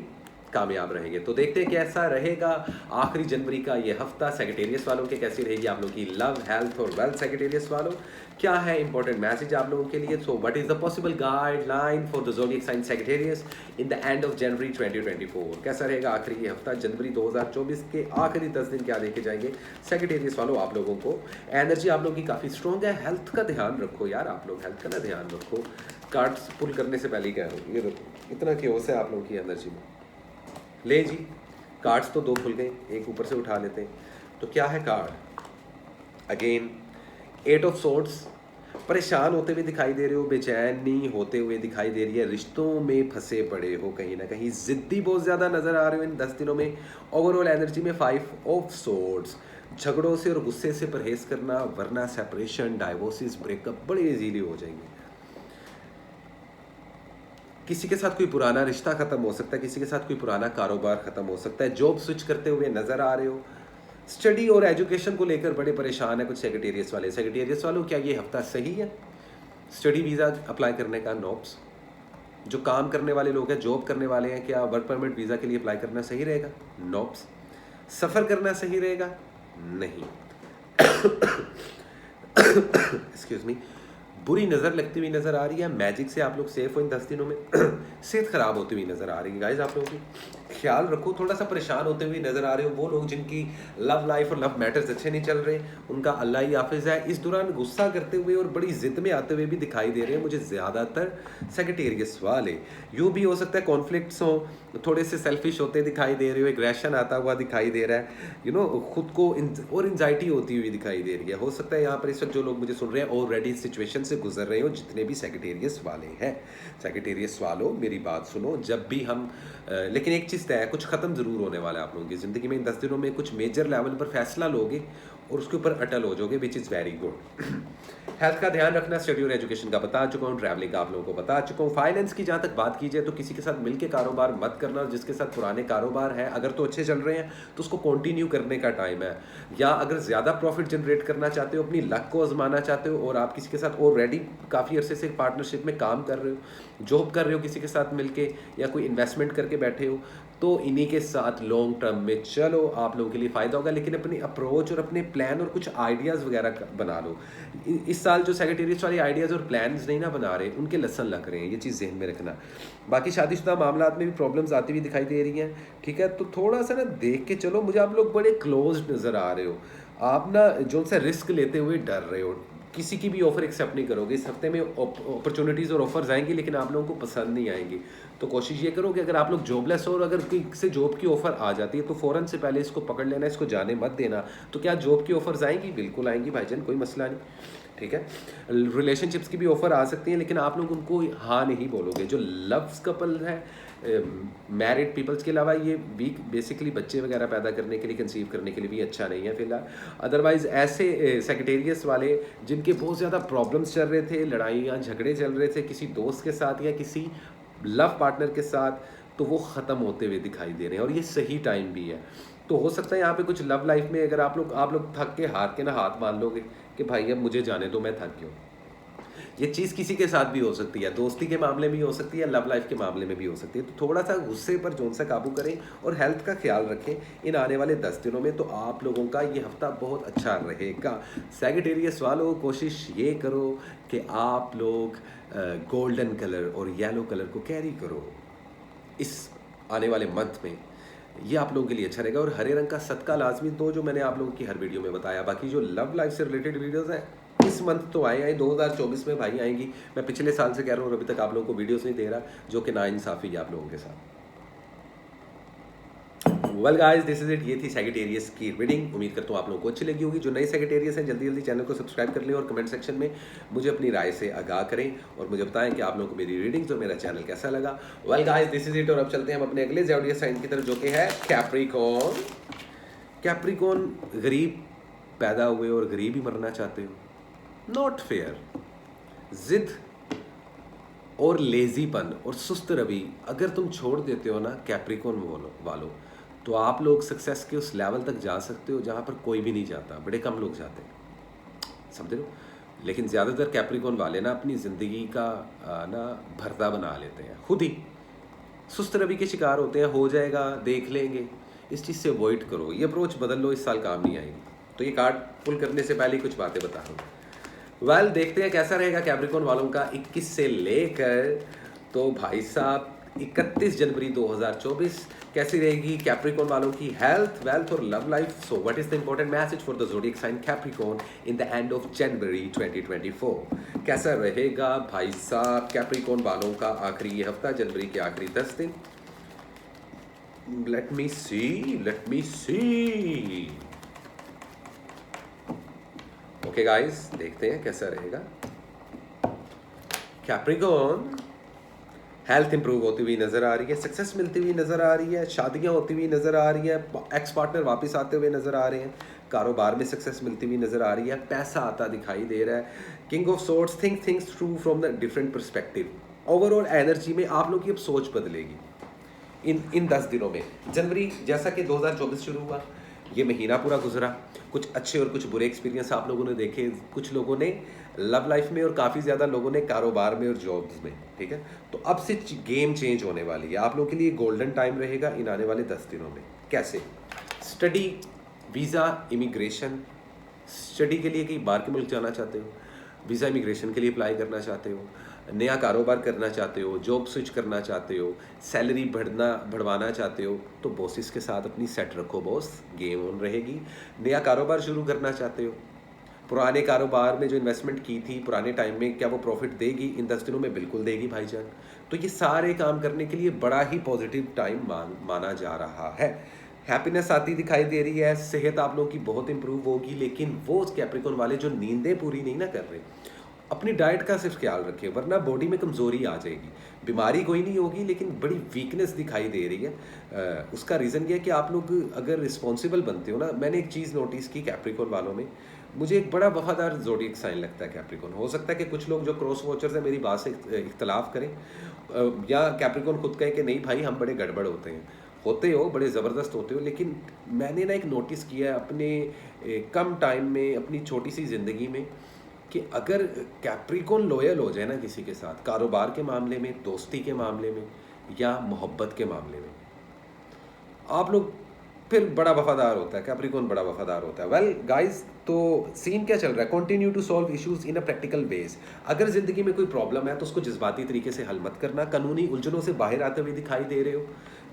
कामयाब रहेंगे। तो देखते हैं कैसा रहेगा आखिरी जनवरी का ये हफ्ता सैजिटेरियस वालों के, कैसी रहेगी आप लोगों की लव, हेल्थ और वेल्थ। सैजिटेरियस वालों, क्या है इंपॉर्टेंट मैसेज आप लोगों के लिए। So what is the possible guideline for the zodiac sign Sagittarius in the end of January 2024। कैसा रहेगा आखिरी ये हफ्ता, जनवरी 2024 के आखिरी 10 दिन क्या देखे जाएंगे सैजिटेरियस वालों आप लोगों को। एनर्जी आप लोगों की काफ़ी स्ट्रॉन्ग है। हेल्थ का ध्यान रखो यार, आप लोग हेल्थ का ना ध्यान रखो। कार्ड्स पुल करने से पहले ही कह रहा हूँ, ये रखो, इतना क्योस है आप लोगों की एनर्जी में। ले जी, कार्ड्स तो 2 खुल गए, एक ऊपर से उठा लेते हैं। तो क्या है कार्ड, अगेन 8 ऑफ सोर्ड्स। परेशान होते हुए दिखाई दे रहे हो, बेचैनी होते हुए दिखाई दे रही है, रिश्तों में फंसे पड़े हो, कहीं ना कहीं जिद्दी बहुत ज़्यादा नज़र आ रहे हो इन 10 दिनों में। ओवरऑल एनर्जी में 5 ऑफ सोर्ड्स। झगड़ों से और गुस्से से परहेज करना, वरना सेपरेशन, डाइवोर्सिस, ब्रेकअप बड़े इजीली हो जाएंगे। किसी के साथ कोई पुराना रिश्ता ख़त्म हो सकता है, किसी के साथ कोई पुराना कारोबार ख़त्म हो सकता है, जॉब स्विच करते हुए नज़र आ रहे हो, स्टडी और एजुकेशन को लेकर बड़े परेशान है कुछ सेक्रेटेरिएट्स वाले। सेक्रेटेरिएट्स वालों, क्या ये हफ्ता सही है स्टडी वीज़ा अप्लाई करने का? नोप्स। जो काम करने वाले लोग हैं, जॉब करने वाले हैं, क्या वर्क परमिट वीज़ा के लिए अप्लाई करना सही रहेगा? नोप्स। सफ़र करना सही रहेगा? नहीं। Excuse me. बुरी नज़र लगती हुई नज़र आ रही है, मैजिक से आप लोग सेफ हो इन 10 दिनों में। सेहत ख़राब होती हुई नज़र आ रही है गाइस आप लोगों की, ख्याल रखो। थोड़ा सा परेशान होते हुए नज़र आ रहे हो वो लोग जिनकी लव लाइफ और लव मैटर्स अच्छे नहीं चल रहे, उनका अल्लाह ही हाफिज़ है। इस दौरान गुस्सा करते हुए और बड़ी ज़िद में आते हुए भी दिखाई दे रहे हैं मुझे ज़्यादातर सेक्रेटेरियस वाले। यूँ भी हो सकता है कॉन्फ्लिक्ट्स हों, थोड़े से सेल्फिश होते दिखाई दे रहे हो, एग्रेशन आता हुआ दिखाई दे रहा है, खुद को और एंजाइटी होती हुई दिखाई दे रही है। हो सकता है यहाँ पर इस वक्त जो लोग मुझे सुन रहे हैं ऑलरेडी सिचुएशन से गुजर रहे हो, जितने भी सेक्रेटेरियस वाले हैं। सेक्रेटेरियस वालों मेरी बात सुनो, जब भी हम लेकिन एक चीज़ तय है, कुछ ख़त्म ज़रूर होने वाला है आप लोगों की ज़िंदगी में। इन 10 दिनों में कुछ मेजर लेवल पर फैसला लोगे और उसके ऊपर अटल हो जाओगे, विच इज़ वेरी गुड। हेल्थ का ध्यान रखना, स्टडी और एजुकेशन का बता चुका हूँ, ट्रैवलिंग का आप लोगों को बता चुका हूँ। फाइनेंस की जहाँ तक बात की जाए तो किसी के साथ मिलकर कारोबार मत करना, जिसके साथ पुराने कारोबार है अगर तो अच्छे चल रहे हैं तो उसको कंटिन्यू करने का टाइम है। या अगर ज़्यादा प्रॉफिट जनरेट करना चाहते हो, अपनी लक को आजमाना चाहते हो और आप किसी के साथ ऑलरेडी काफ़ी अरसे से पार्टनरशिप में काम कर रहे हो, जॉब कर रहे हो किसी के साथ मिलके या कोई इन्वेस्टमेंट करके बैठे हो, तो इन्हीं के साथ लॉन्ग टर्म में चलो, आप लोगों के लिए फ़ायदा होगा। लेकिन अपनी अप्रोच और अपने प्लान और कुछ आइडियाज़ वगैरह बना लो। इस साल जो सेक्रेटेरिएट्स वाले आइडियाज़ और प्लान्स नहीं ना बना रहे, उनके लेसन लग रहे हैं, ये चीज़ जहन में रखना। बाकी शादीशुदा मामलात में भी प्रॉब्लम्स आती हुई दिखाई दे रही हैं, ठीक है, तो थोड़ा सा ना देख के चलो। मुझे आप लोग बड़े क्लोज नज़र आ रहे हो, आप ना जो सा रिस्क लेते हुए डर रहे हो, किसी की भी ऑफ़र एक्सेप्ट नहीं करोगे। इस हफ्ते में अपॉर्चुनिटीज़ और ऑफर्स आएंगी लेकिन आप लोगों को पसंद नहीं आएंगी। तो कोशिश ये करो कि अगर आप लोग जॉबलेस हो और अगर किसी से जॉब की ऑफ़र आ जाती है तो फ़ौरन से पहले इसको पकड़ लेना, इसको जाने मत देना। तो क्या जॉब की ऑफ़र्स आएंगी? बिल्कुल आएंगी भाईजान, कोई मसला नहीं, ठीक है। रिलेशनशिप्स की भी ऑफ़र आ सकती हैं लेकिन आप लोग उनको हाँ नहीं बोलोगे। जो लव्स कपल है, मैरिड पीपल्स के अलावा, ये वीक बेसिकली बच्चे वगैरह पैदा करने के लिए, कंसीव करने के लिए भी अच्छा नहीं है फिलहाल। अदरवाइज़ ऐसे सेक्रेटेरियस वाले जिनके बहुत ज़्यादा प्रॉब्लम्स चल रहे थे, लड़ाइयाँ झगड़े चल रहे थे किसी दोस्त के साथ या किसी लव पार्टनर के साथ, तो वो ख़त्म होते हुए दिखाई दे रहे हैं और ये सही टाइम भी है। तो हो सकता है यहाँ पे कुछ लव लाइफ में अगर आप लोग थक के हार के ना हाथ बांध लोगे कि भाई अब मुझे जाने दो, मैं थक गया हूँ। ये चीज़ किसी के साथ भी हो सकती है, दोस्ती के मामले में भी हो सकती है, लव लाइफ के मामले में भी हो सकती है। तो थोड़ा सा गुस्से पर जोन सा काबू करें और हेल्थ का ख्याल रखें इन आने वाले 10 दिनों में, तो आप लोगों का ये हफ्ता बहुत अच्छा रहेगा। सेक्रेटेरिएट्स वालों, कोशिश ये करो कि आप लोग गोल्डन कलर और येलो कलर को कैरी करो इस आने वाले मंथ में, ये आप लोगों के लिए अच्छा रहेगा। और हरे रंग का सदका लाजमी दो, जो मैंने आप लोगों की हर वीडियो में बताया। बाकी जो लव लाइफ से रिलेटेड वीडियोस हैं इस मंथ तो आए 2024 में भाई आएंगी। मैं पिछले साल से कह रहा हूँ, अभी तक आप लोगों को वीडियोस नहीं दे रहा, जो कि नाइंसाफ़ी है आप लोगों के साथ। Well guys, this is it. ये थी सेक्रेटेरिएट्स की रीडिंग। उम्मीद करता हूँ आप लोगों को अच्छी लगी होगी। जो नए सेक्रेटेरिएट्स हैं जल्दी जल्दी चैनल को सब्सक्राइब कर लें और कमेंट सेक्शन में मुझे अपनी राय से आगाह करें और मुझे बताएं कि आप लोगों को मेरी रीडिंग्स और मेरा चैनल कैसा लगा। Well guys, this is it. और अब चलते हैं हम अपने अगले ज़ोडिएक साइन की तरफ, जो कि है कैप्रिकॉर्न। कैप्रिकॉर्न, गरीब पैदा हुए और गरीब ही मरना चाहते हो, नॉट फेयर। जिद और लेजीपन और सुस्त रवि अगर तुम छोड़ देते हो ना कैप्रिकॉर्न वालों, तो आप लोग सक्सेस के उस लेवल तक जा सकते हो जहाँ पर कोई भी नहीं जाता, बड़े कम लोग जाते हैं, समझ लो। लेकिन ज़्यादातर कैप्रिकॉर्न वाले ना अपनी ज़िंदगी का ना भरता बना लेते हैं, खुद ही सुस्त रवि के शिकार होते हैं। हो जाएगा, देख लेंगे, इस चीज़ से अवॉइड करो। ये अप्रोच बदल लो, इस साल काम नहीं आएगी। तो ये कार्ड पुल करने से पहले कुछ बातें बता रहा हूँ। वेल, देखते हैं कैसा रहेगा कैप्रिकॉर्न वालों का 21 से लेकर, तो भाई साहब 31 जनवरी 2024 कैसी रहेगी कैप्रिकॉर्न वालों की हेल्थ, वेल्थ और love life. So what is the important message for the zodiac sign Capricorn in the end of January 2024? कैसा रहेगा भाई साहब कैप्रिकॉर्न वालों का आखिरी ये हफ्ता, जनवरी के आखिरी 10 दिन? लेट मी सी। ओके गाइस, देखते हैं कैसा रहेगा कैप्रिकॉर्न। हेल्थ इंप्रूव होती हुई नज़र आ रही है, सक्सेस मिलती हुई नज़र आ रही है, शादियां होती हुई नज़र आ रही है, एक्स पार्टनर वापस आते हुए नज़र आ रहे हैं, कारोबार में सक्सेस मिलती हुई नज़र आ रही है, पैसा आता दिखाई दे रहा है। King of swords, think things through from the different perspective. Overall energy में आप लोग की अब सोच बदलेगी इन 10 दिनों में। जनवरी जैसा कि 2024 शुरू हुआ, ये महीना पूरा गुजरा, कुछ अच्छे और कुछ बुरे एक्सपीरियंस आप लोगों ने देखे, कुछ लोगों ने लव लाइफ में और काफ़ी ज़्यादा लोगों ने कारोबार में और जॉब्स में, ठीक है। तो अब से गेम चेंज होने वाली है, आप लोगों के लिए गोल्डन टाइम रहेगा इन आने वाले 10 दिनों में। कैसे? Study, visa, immigration. स्टडी के लिए कहीं बाहर के मुल्क जाना चाहते हो, वीज़ा इमिग्रेशन के लिए अप्लाई करना चाहते हो, नया कारोबार करना चाहते हो, जॉब स्विच करना चाहते हो, सैलरी बढ़वाना चाहते हो, तो बॉसेस के साथ अपनी सेट रखो बॉस, गेम ऑन रहेगी। नया कारोबार शुरू करना चाहते हो, पुराने कारोबार में जो इन्वेस्टमेंट की थी पुराने टाइम में, क्या वो प्रॉफिट देगी? इन 10 दिनों में बिल्कुल देगी भाईजान। तो ये सारे काम करने के लिए बड़ा ही पॉजिटिव टाइम माना जा रहा है। हैप्पीनेस आती दिखाई दे रही है, सेहत आप लोगों की बहुत इंप्रूव होगी, लेकिन वो कैप्रिकॉन वाले जो नींदें पूरी नहीं ना कर रहे, अपनी डाइट का सिर्फ ख्याल रखें, वरना बॉडी में कमज़ोरी आ जाएगी। बीमारी कोई नहीं होगी लेकिन बड़ी वीकनेस दिखाई दे रही है। उसका रीज़न ये है कि आप लोग अगर रिस्पॉन्सिबल बनते हो ना, मैंने एक चीज़ नोटिस की कैप्रिकॉन वालों में, मुझे एक बड़ा वफादार ज़ोडिएक साइन लगता है कैप्रिकॉन। हो सकता है कि कुछ लोग जो क्रॉस वॉचर्स हैं मेरी बात से इख्तलाफ करें, या कैप्रिकॉन खुद कहे कि नहीं भाई हम बड़े गड़बड़ होते हो, बड़े ज़बरदस्त होते हो। लेकिन मैंने ना एक नोटिस किया है अपने कम टाइम में, अपनी छोटी सी ज़िंदगी में, कि अगर कैप्रिकॉन लॉयल हो जाए ना किसी के साथ, कारोबार के मामले में, दोस्ती के मामले में या मोहब्बत के मामले में, आप लोग फिर बड़ा वफादार होता है कैप्रिकॉन, बड़ा वफादार होता है। वेल गाइस, तो सीन क्या चल रहा है? Continue to solve issues in a practical base. अगर ज़िंदगी में कोई प्रॉब्लम है तो उसको जज्बाती तरीके से हल मत करना, कानूनी उलझनों से बाहर आते हुए दिखाई दे रहे हो,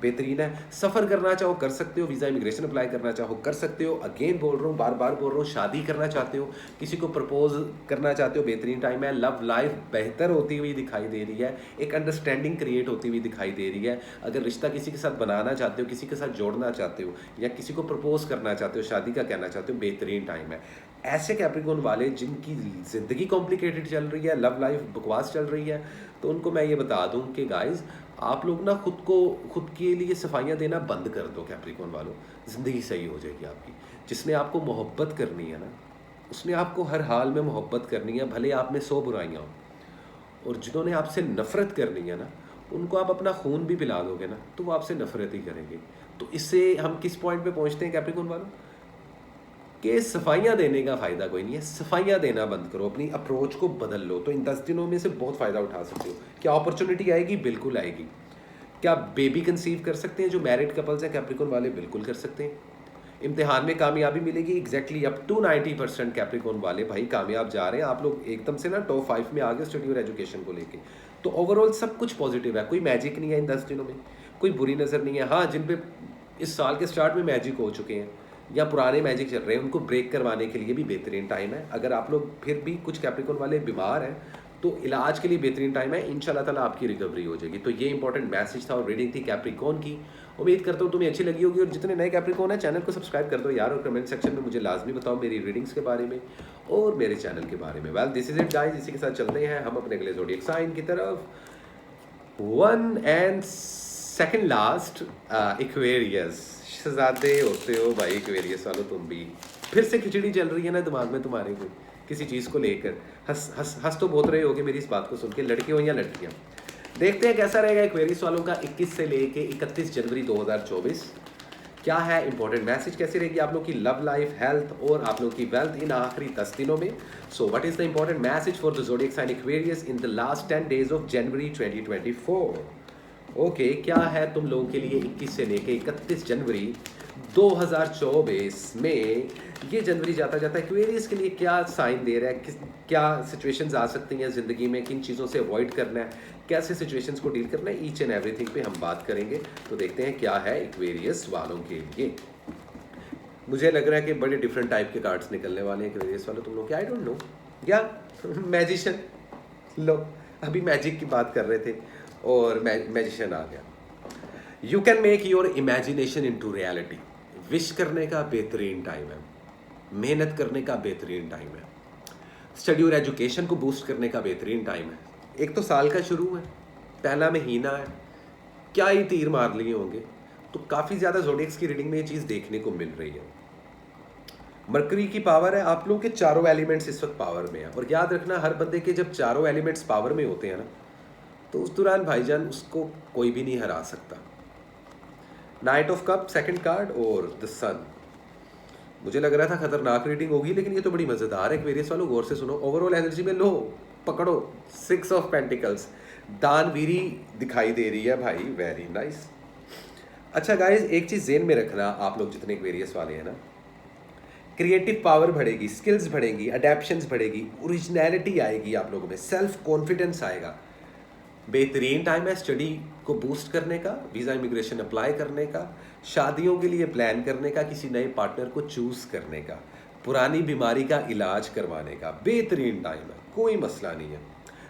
बेहतरीन है। सफ़र करना चाहो कर सकते हो, वीज़ा इमिग्रेशन अप्लाई करना चाहो कर सकते हो। अगेन बोल रहा हूँ, बार बार बोल रहा हूँ, शादी करना चाहते हो, किसी को प्रपोज करना चाहते हो, बेहतरीन टाइम है। लव लाइफ बेहतर होती हुई दिखाई दे रही है, एक अंडरस्टैंडिंग क्रिएट होती हुई दिखाई दे रही है। अगर रिश्ता किसी के साथ बनाना चाहते हो, किसी के साथ जोड़ना चाहते हो, या किसी को प्रपोज करना चाहते हो, शादी का कहना चाहते हो, बेहतरीन टाइम है। ऐसे कैप्रिकॉन वाले जिनकी ज़िंदगी कॉम्प्लिकेटेड चल रही है, लव लाइफ बकवास चल रही है, तो उनको मैं ये बता दूं कि गाइस, आप लोग ना खुद के लिए सफाइयाँ देना बंद कर दो कैप्रिकॉन वालों, ज़िंदगी सही हो जाएगी आपकी। जिसने आपको मोहब्बत करनी है ना, उसने आपको हर हाल में मोहब्बत करनी है, भले आप में 100 बुराइयाँ हों। और जिन्होंने आपसे नफ़रत करनी है ना, उनको आप अपना खून भी पिला दोगे ना, तो वो आपसे नफ़रत ही करेंगे। तो इससे हम किस पॉइंट पे पहुंचते हैं कैप्रिकॉन वालों, कि सफाइयाँ देने का फ़ायदा कोई नहीं है, सफाइयाँ देना बंद करो, अपनी अप्रोच को बदल लो, तो इन 10 दिनों में से बहुत फ़ायदा उठा सकते हो। क्या अपॉर्चुनिटी आएगी? बिल्कुल आएगी। क्या बेबी कंसीव कर सकते हैं जो मैरिड कपल्स हैं कैप्रिकॉन वाले? बिल्कुल कर सकते हैं। इम्तिहान में कामयाबी मिलेगी, एग्जैक्टली अप टू 90% कैप्रिकॉन वाले भाई कामयाब जा रहे हैं। आप लोग एकदम से ना टॉप 5 में आ गए स्टडी और एजुकेशन को लेके। तो ओवरऑल सब कुछ पॉजिटिव है, कोई मैजिक नहीं है इन 10 दिनों में, कोई बुरी नज़र नहीं है। हाँ, जिन पे इस साल के स्टार्ट में मैजिक हो चुके हैं या पुराने मैजिक चल रहे हैं, उनको ब्रेक करवाने के लिए भी बेहतरीन टाइम है। अगर आप लोग फिर भी कुछ कैप्रिकॉन वाले बीमार हैं तो इलाज के लिए बेहतरीन टाइम है, इंशाल्लाह ताला आपकी रिकवरी हो जाएगी। तो ये इंपॉर्टेंट मैसेज था और रीडिंग थी कैप्रिकॉन की। उम्मीद करता हूँ तुम्हें अच्छी लगी होगी, और जितने नए कैप्रिकॉन है चैनल को सब्सक्राइब कर दो यार, और कमेंट सेक्शन में मुझे लाजमी बताओ मेरी रीडिंग्स के बारे में और मेरे चैनल के बारे में। Well this is it guys, इसी के साथ चलते हैं हम अपने अगले ज़ोडिएक साइन की तरफ। 1 एंड सेकंड लास्ट एक्वेरियस। शहजादे होते हो भाई एक्वेरियस वालों तुम भी। फिर से खिचड़ी चल रही है ना दिमाग में तुम्हारे को किसी चीज़ को लेकर, हंस तो बहुत रहे होगे मेरी इस बात को सुन के, लड़के हो या लड़कियां। देखते हैं कैसा रहेगा एक्वेरियस वालों का 21 से लेके 31 जनवरी 2024। क्या है इंपॉर्टेंट मैसेज, कैसी रहेगी आप लोग की लव लाइफ, हेल्थ और आप लोग की वेल्थ इन आखिरी 10 दिनों में। So what is the important message for the zodiac sign Aquarius in the last 10 days of January 2024। ओके, क्या है तुम लोगों के लिए 21 से लेके 31 जनवरी 2024 में, ये जनवरी जाता जाता एक्वेरियस के लिए क्या साइन दे रहा है, क्या सिचुएशंस आ सकती हैं ज़िंदगी में, किन चीज़ों से अवॉइड करना है, कैसे सिचुएशंस को डील करना है, ईच एंड एवरीथिंग पे हम बात करेंगे। तो देखते हैं क्या है एक्वेरियस वालों के लिए। मुझे लग रहा है कि बड़े डिफरेंट टाइप के कार्ड्स निकलने वाले हैं एक्वेरियस वालों तुम लोग के, आई डोंट नो। या मैजिशियन, लो अभी मैजिक की बात कर रहे थे और मैजिशियन आ गया। You can make your imagination into reality. Wish करने का बेहतरीन टाइम है, मेहनत करने का बेहतरीन टाइम है, स्टडी और एजुकेशन को बूस्ट करने का बेहतरीन टाइम है। एक तो साल का शुरू है, पहला महीना है, क्या ही तीर मार लिए होंगे। तो काफ़ी ज़्यादा ज़ोडिएक्स की रीडिंग में ये चीज़ देखने को मिल रही है। मरकरी की पावर है, आप लोगों के चारों एलिमेंट्स इस वक्त पावर में है। और याद रखना, हर बंदे के जब चारों एलिमेंट्स पावर में होते हैं ना, तो उस दौरान भाईजान उसको कोई भी नहीं हरा सकता। Night of cup second card और द सन, मुझे लग रहा था खतरनाक रीडिंग होगी, लेकिन ये तो बड़ी मज़ेदार है। एक्वेरियस वालों गौर से सुनो। ओवरऑल एनर्जी में लो, पकड़ो, 6 ऑफ पेंटिकल्स, दानवीरी दिखाई दे रही है भाई, वेरी नाइस। अच्छा गाइज, एक चीज़ जेन में रखना, आप लोग जितने एक्वेरियस वाले हैं ना, क्रिएटिव पावर बढ़ेगी, स्किल्स बढ़ेंगी, अडेप्शंस बढ़ेगी, ओरिजिनलिटी आएगी आप लोगों में, सेल्फ कॉन्फिडेंस आएगा। बेहतरीन टाइम है स्टडी को बूस्ट करने का, वीज़ा इमिग्रेशन अप्लाई करने का, शादियों के लिए प्लान करने का, किसी नए पार्टनर को चूज़ करने का, पुरानी बीमारी का इलाज करवाने का। बेहतरीन टाइम है, कोई मसला नहीं है।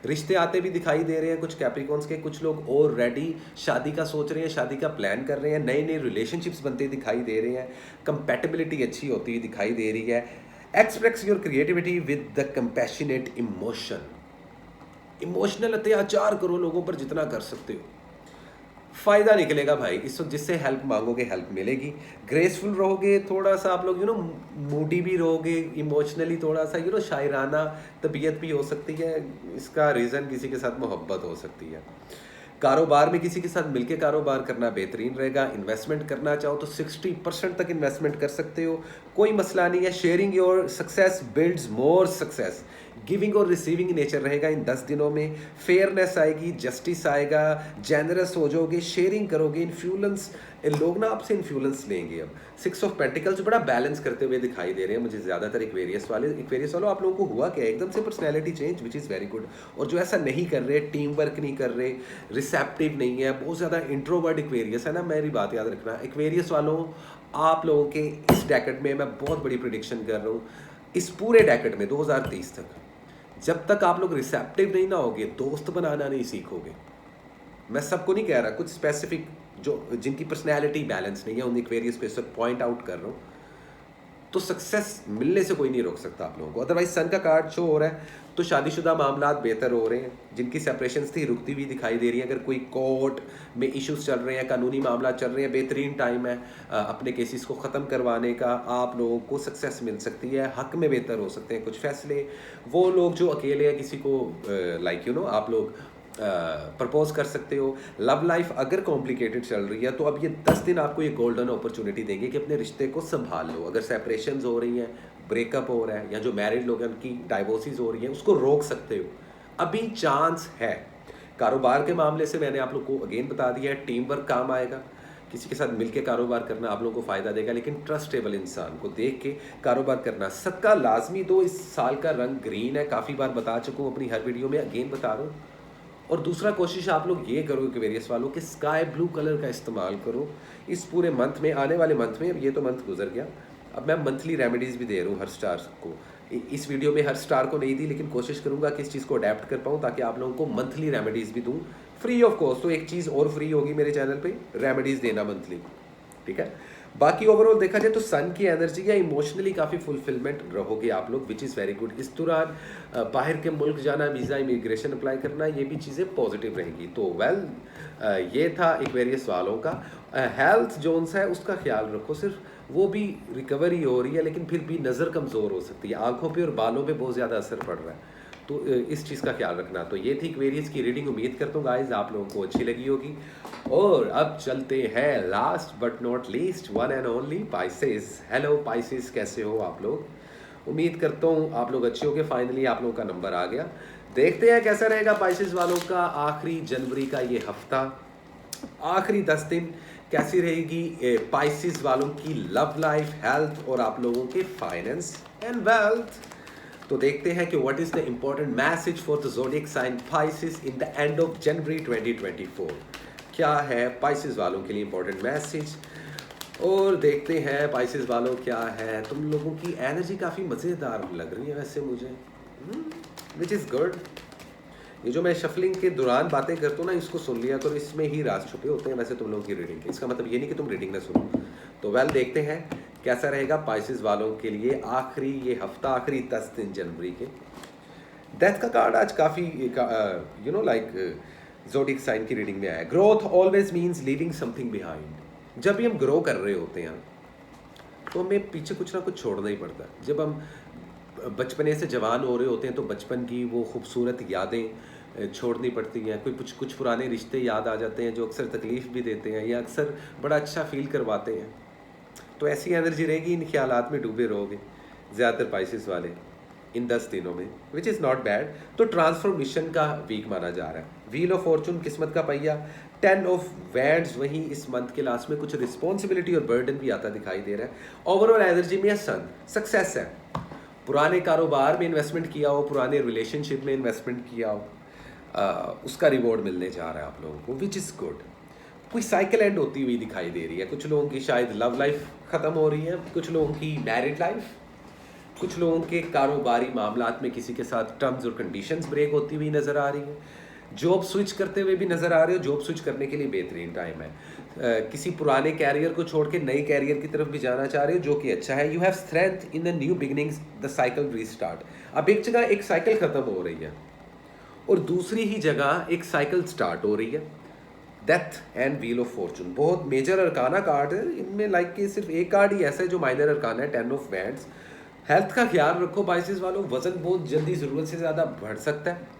रिश्ते आते भी दिखाई दे रहे हैं कुछ कैप्रिकॉन्स के, कुछ लोग ऑलरेडी शादी का सोच रहे हैं, शादी का प्लान कर रहे हैं, नए नए रिलेशनशिप्स बनते दिखाई दे रहे हैं, कंपैटिबिलिटी अच्छी होती हुई दिखाई दे रही है। Express your creativity with the compassionate emotion, emotional अत्याचार करो लोगों पर जितना कर सकते हो, फ़ायदा निकलेगा भाई। इस वक्त जिससे हेल्प मांगोगे हेल्प मिलेगी। ग्रेसफुल रहोगे, थोड़ा सा आप लोग मूडी भी रहोगे, इमोशनली थोड़ा सा शायराना तबीयत भी हो सकती है। इसका रीज़न किसी के साथ मोहब्बत हो सकती है। कारोबार में किसी के साथ मिलकर कारोबार करना बेहतरीन रहेगा। इन्वेस्टमेंट करना चाहो तो 60% तक इन्वेस्टमेंट कर सकते हो, कोई मसला नहीं है। Sharing your success builds more success, giving और रिसीविंग नेचर रहेगा इन 10 दिनों में। फेयरनेस आएगी, जस्टिस आएगा, जेनरस हो जाओगे, शेयरिंग करोगे, इन्फ्लुएंस, लोग ना आपसे इन्फ्लुएंस लेंगे। अब 6 ऑफ पेंटिकल्स बड़ा बैलेंस करते हुए दिखाई दे रहे हैं मुझे ज़्यादातर एक्वेरियस वालों। आप लोगों को हुआ क्या, एकदम से personality change, which is very good. और जो ऐसा नहीं कर रहे, टीम वर्क नहीं कर रहे, रिसेप्टिव नहीं है, बहुत ज़्यादा इंट्रोवर्ट एक्वेरियस है ना, मेरी बात याद रखना एक्वेरियस वालों, आप लोगों के इस डेकेड में मैं बहुत बड़ी प्रिडिक्शन कर रहा हूँ, इस पूरे डेकेड में 2030 तक, जब तक आप लोग रिसेप्टिव नहीं ना होगे, दोस्त बनाना नहीं सीखोगे। मैं सबको नहीं कह रहा, कुछ स्पेसिफिक जो जिनकी पर्सनैलिटी बैलेंस नहीं है उन एक्वेरियस को इस वक्त पॉइंट आउट कर रहा हूँ, तो सक्सेस मिलने से कोई नहीं रोक सकता आप लोगों को। अदरवाइज सन का कार्ड शो हो रहा है तो शादीशुदा मामला बेहतर हो रहे हैं, जिनकी सेपरेशंस थी रुकती हुई दिखाई दे रही है। अगर कोई कोर्ट में इश्यूज चल रहे हैं, कानूनी मामला चल रहे हैं, बेहतरीन टाइम है अपने केसेस को ख़त्म करवाने का। आप लोगों को सक्सेस मिल सकती है, हक में बेहतर हो सकते हैं कुछ फैसले। वो लोग जो अकेले हैं, किसी को आप लोग प्रपोज कर सकते हो। लव लाइफ अगर कॉम्प्लिकेटेड चल रही है तो अब ये 10 दिन आपको ये गोल्डन अपॉर्चुनिटी देंगे कि अपने रिश्ते को संभाल लो। अगर सेपरेशंस हो रही हैं, ब्रेकअप हो रहा है, या जो मैरिड लोग हैं उनकी डाइवोर्सेस हो रही हैं, उसको रोक सकते हो, अभी चांस है। कारोबार के मामले से मैंने आप लोग को अगेन बता दिया है, टीम वर्क काम आएगा, किसी के साथ मिलकर कारोबार करना आप लोगों को फ़ायदा देगा, लेकिन ट्रस्टेबल इंसान को देख के कारोबार करना। सदका लाजमी दो, इस साल का रंग ग्रीन है, काफ़ी बार बता चुका हूँ अपनी हर वीडियो में, अगेन बता रहा हूँ। और दूसरा कोशिश आप लोग ये करो एक्वेरियस वालों कि स्काई ब्लू कलर का इस्तेमाल करो इस पूरे मंथ में, आने वाले मंथ में। अब ये तो मंथ गुजर गया, अब मैं मंथली रेमेडीज़ भी दे रहा हूँ हर स्टार को। इस वीडियो में हर स्टार को नहीं दी, लेकिन कोशिश करूँगा कि इस चीज़ को अडेप्ट कर पाऊँ ताकि आप लोगों को मंथली रेमेडीज़ भी दूँ फ्री ऑफ कॉस्ट। तो एक चीज़ और फ्री होगी मेरे चैनल पे, रेमेडीज़ देना मंथली, ठीक है। बाकी ओवरऑल देखा जाए तो सन की एनर्जी या इमोशनली काफ़ी फुलफिलमेंट रहोगे आप लोग, विच इज़ वेरी गुड। इस दौरान बाहर के मुल्क जाना, वीज़ा इमिग्रेशन अप्लाई करना, ये भी चीज़ें पॉजिटिव रहेंगी। तो ये था एक्वेरियस वालों का। हेल्थ जोन्स है उसका ख्याल रखो, सिर्फ वो भी रिकवरी हो रही है, लेकिन फिर भी नज़र कमज़ोर हो सकती है, आंखों पे और बालों पे बहुत ज़्यादा असर पड़ रहा है, तो इस चीज़ का ख्याल रखना। तो ये थी एक्वेरियस की रीडिंग, उम्मीद करता हूँ गाइज आप लोगों को अच्छी लगी होगी। और अब चलते हैं last but not least, one and only Pisces. Hello Pisces, कैसे हो आप लोग? उम्मीद करता हूँ आप लोग अच्छे होंगे। फाइनली आप लोगों का नंबर आ गया, देखते हैं कैसा रहेगा पाइसेस वालों का आखिरी जनवरी का ये हफ्ता, आखिरी 10 दिन कैसी रहेगी पाइसेस वालों की लव लाइफ, हेल्थ और आप लोगों के फाइनेंस एंड वेल्थ। तो देखते हैं कि what is the important message for the zodiac sign Pisces in the end of January 2024। क्या है पाइसेस वालों के लिए इंपॉर्टेंट मैसेज, और देखते हैं पाइसेस वालों क्या है। तुम लोगों की एनर्जी काफ़ी मज़ेदार लग रही है वैसे मुझे, विच इज़ गुड। ये जो मैं शफलिंग के दौरान बातें करता हूँ ना, इसको सुन लिया करो, इसमें ही राज छुपे होते हैं वैसे तुम लोगों की रीडिंग के। इसका मतलब ये नहीं कि तुम रीडिंग ना सुनो। तो देखते हैं कैसा रहेगा पाइसेस वालों के लिए आखिरी ये हफ्ता, आखिरी 10 दिन जनवरी के। डेथ का कार्ड आज काफ़ी ज़ोडिएक साइन की रीडिंग में आया। Growth always means leaving something behind. जब भी हम ग्रो कर रहे होते हैं तो हमें पीछे कुछ ना कुछ छोड़ना ही पड़ता है। जब हम बचपने से जवान हो रहे होते हैं तो बचपन की वो खूबसूरत यादें छोड़नी पड़ती हैं, कोई कुछ कुछ पुराने रिश्ते याद आ जाते हैं जो अक्सर तकलीफ़ भी देते हैं या अक्सर बड़ा अच्छा फ़ील करवाते हैं। तो ऐसी एनर्जी रहेगी, इन ख्यालात में डूबे रहोगे ज़्यादातर पाइसेस वाले इन 10 दिनों में, विच इज़ नॉट बैड। तो ट्रांसफॉर्मेशन का वीक माना जा रहा है। व्हील ऑफ फॉर्चून, किस्मत का पहिया, 10 ऑफ वैंड्स, वहीं इस मंथ के लास्ट में कुछ रिस्पॉन्सिबिलिटी और बर्डन भी आता दिखाई दे रहा है। ओवरऑल एनर्जी में सन सक्सेस है। पुराने कारोबार में इन्वेस्टमेंट किया हो, पुराने रिलेशनशिप में इन्वेस्टमेंट किया हो, उसका रिवॉर्ड मिलने जा रहा है आप लोगों को, विच इज़ गुड। कोई साइकिल एंड होती हुई दिखाई दे रही है। कुछ लोगों की शायद लव लाइफ ख़त्म हो रही है, कुछ लोगों की मैरिड लाइफ, कुछ लोगों के कारोबारी मामलात में किसी के साथ टर्म्स और कंडीशंस ब्रेक होती हुई नज़र आ रही है। जॉब स्विच करते हुए भी नज़र आ रहे हो, जॉब स्विच करने के लिए बेहतरीन टाइम है। किसी पुराने कैरियर को छोड़ के नई कैरियर की तरफ भी जाना चाह रहे हो, जो कि अच्छा है। You have strength in the new beginnings, the cycle restart. अब एक जगह एक साइकिल ख़त्म हो रही है और दूसरी ही जगह एक साइकिल स्टार्ट हो रही है। Death and wheel of Fortune बहुत मेजर अरकाना कार्ड है। इनमें लाइक कि सिर्फ एक कार्ड ही ऐसा है जो माइनर अरकाना है, 10 ऑफ वैंड्स। हेल्थ का ख्याल रखो पाइसेस वालों, वजन बहुत जल्दी ज़रूरत से ज़्यादा बढ़ सकता है,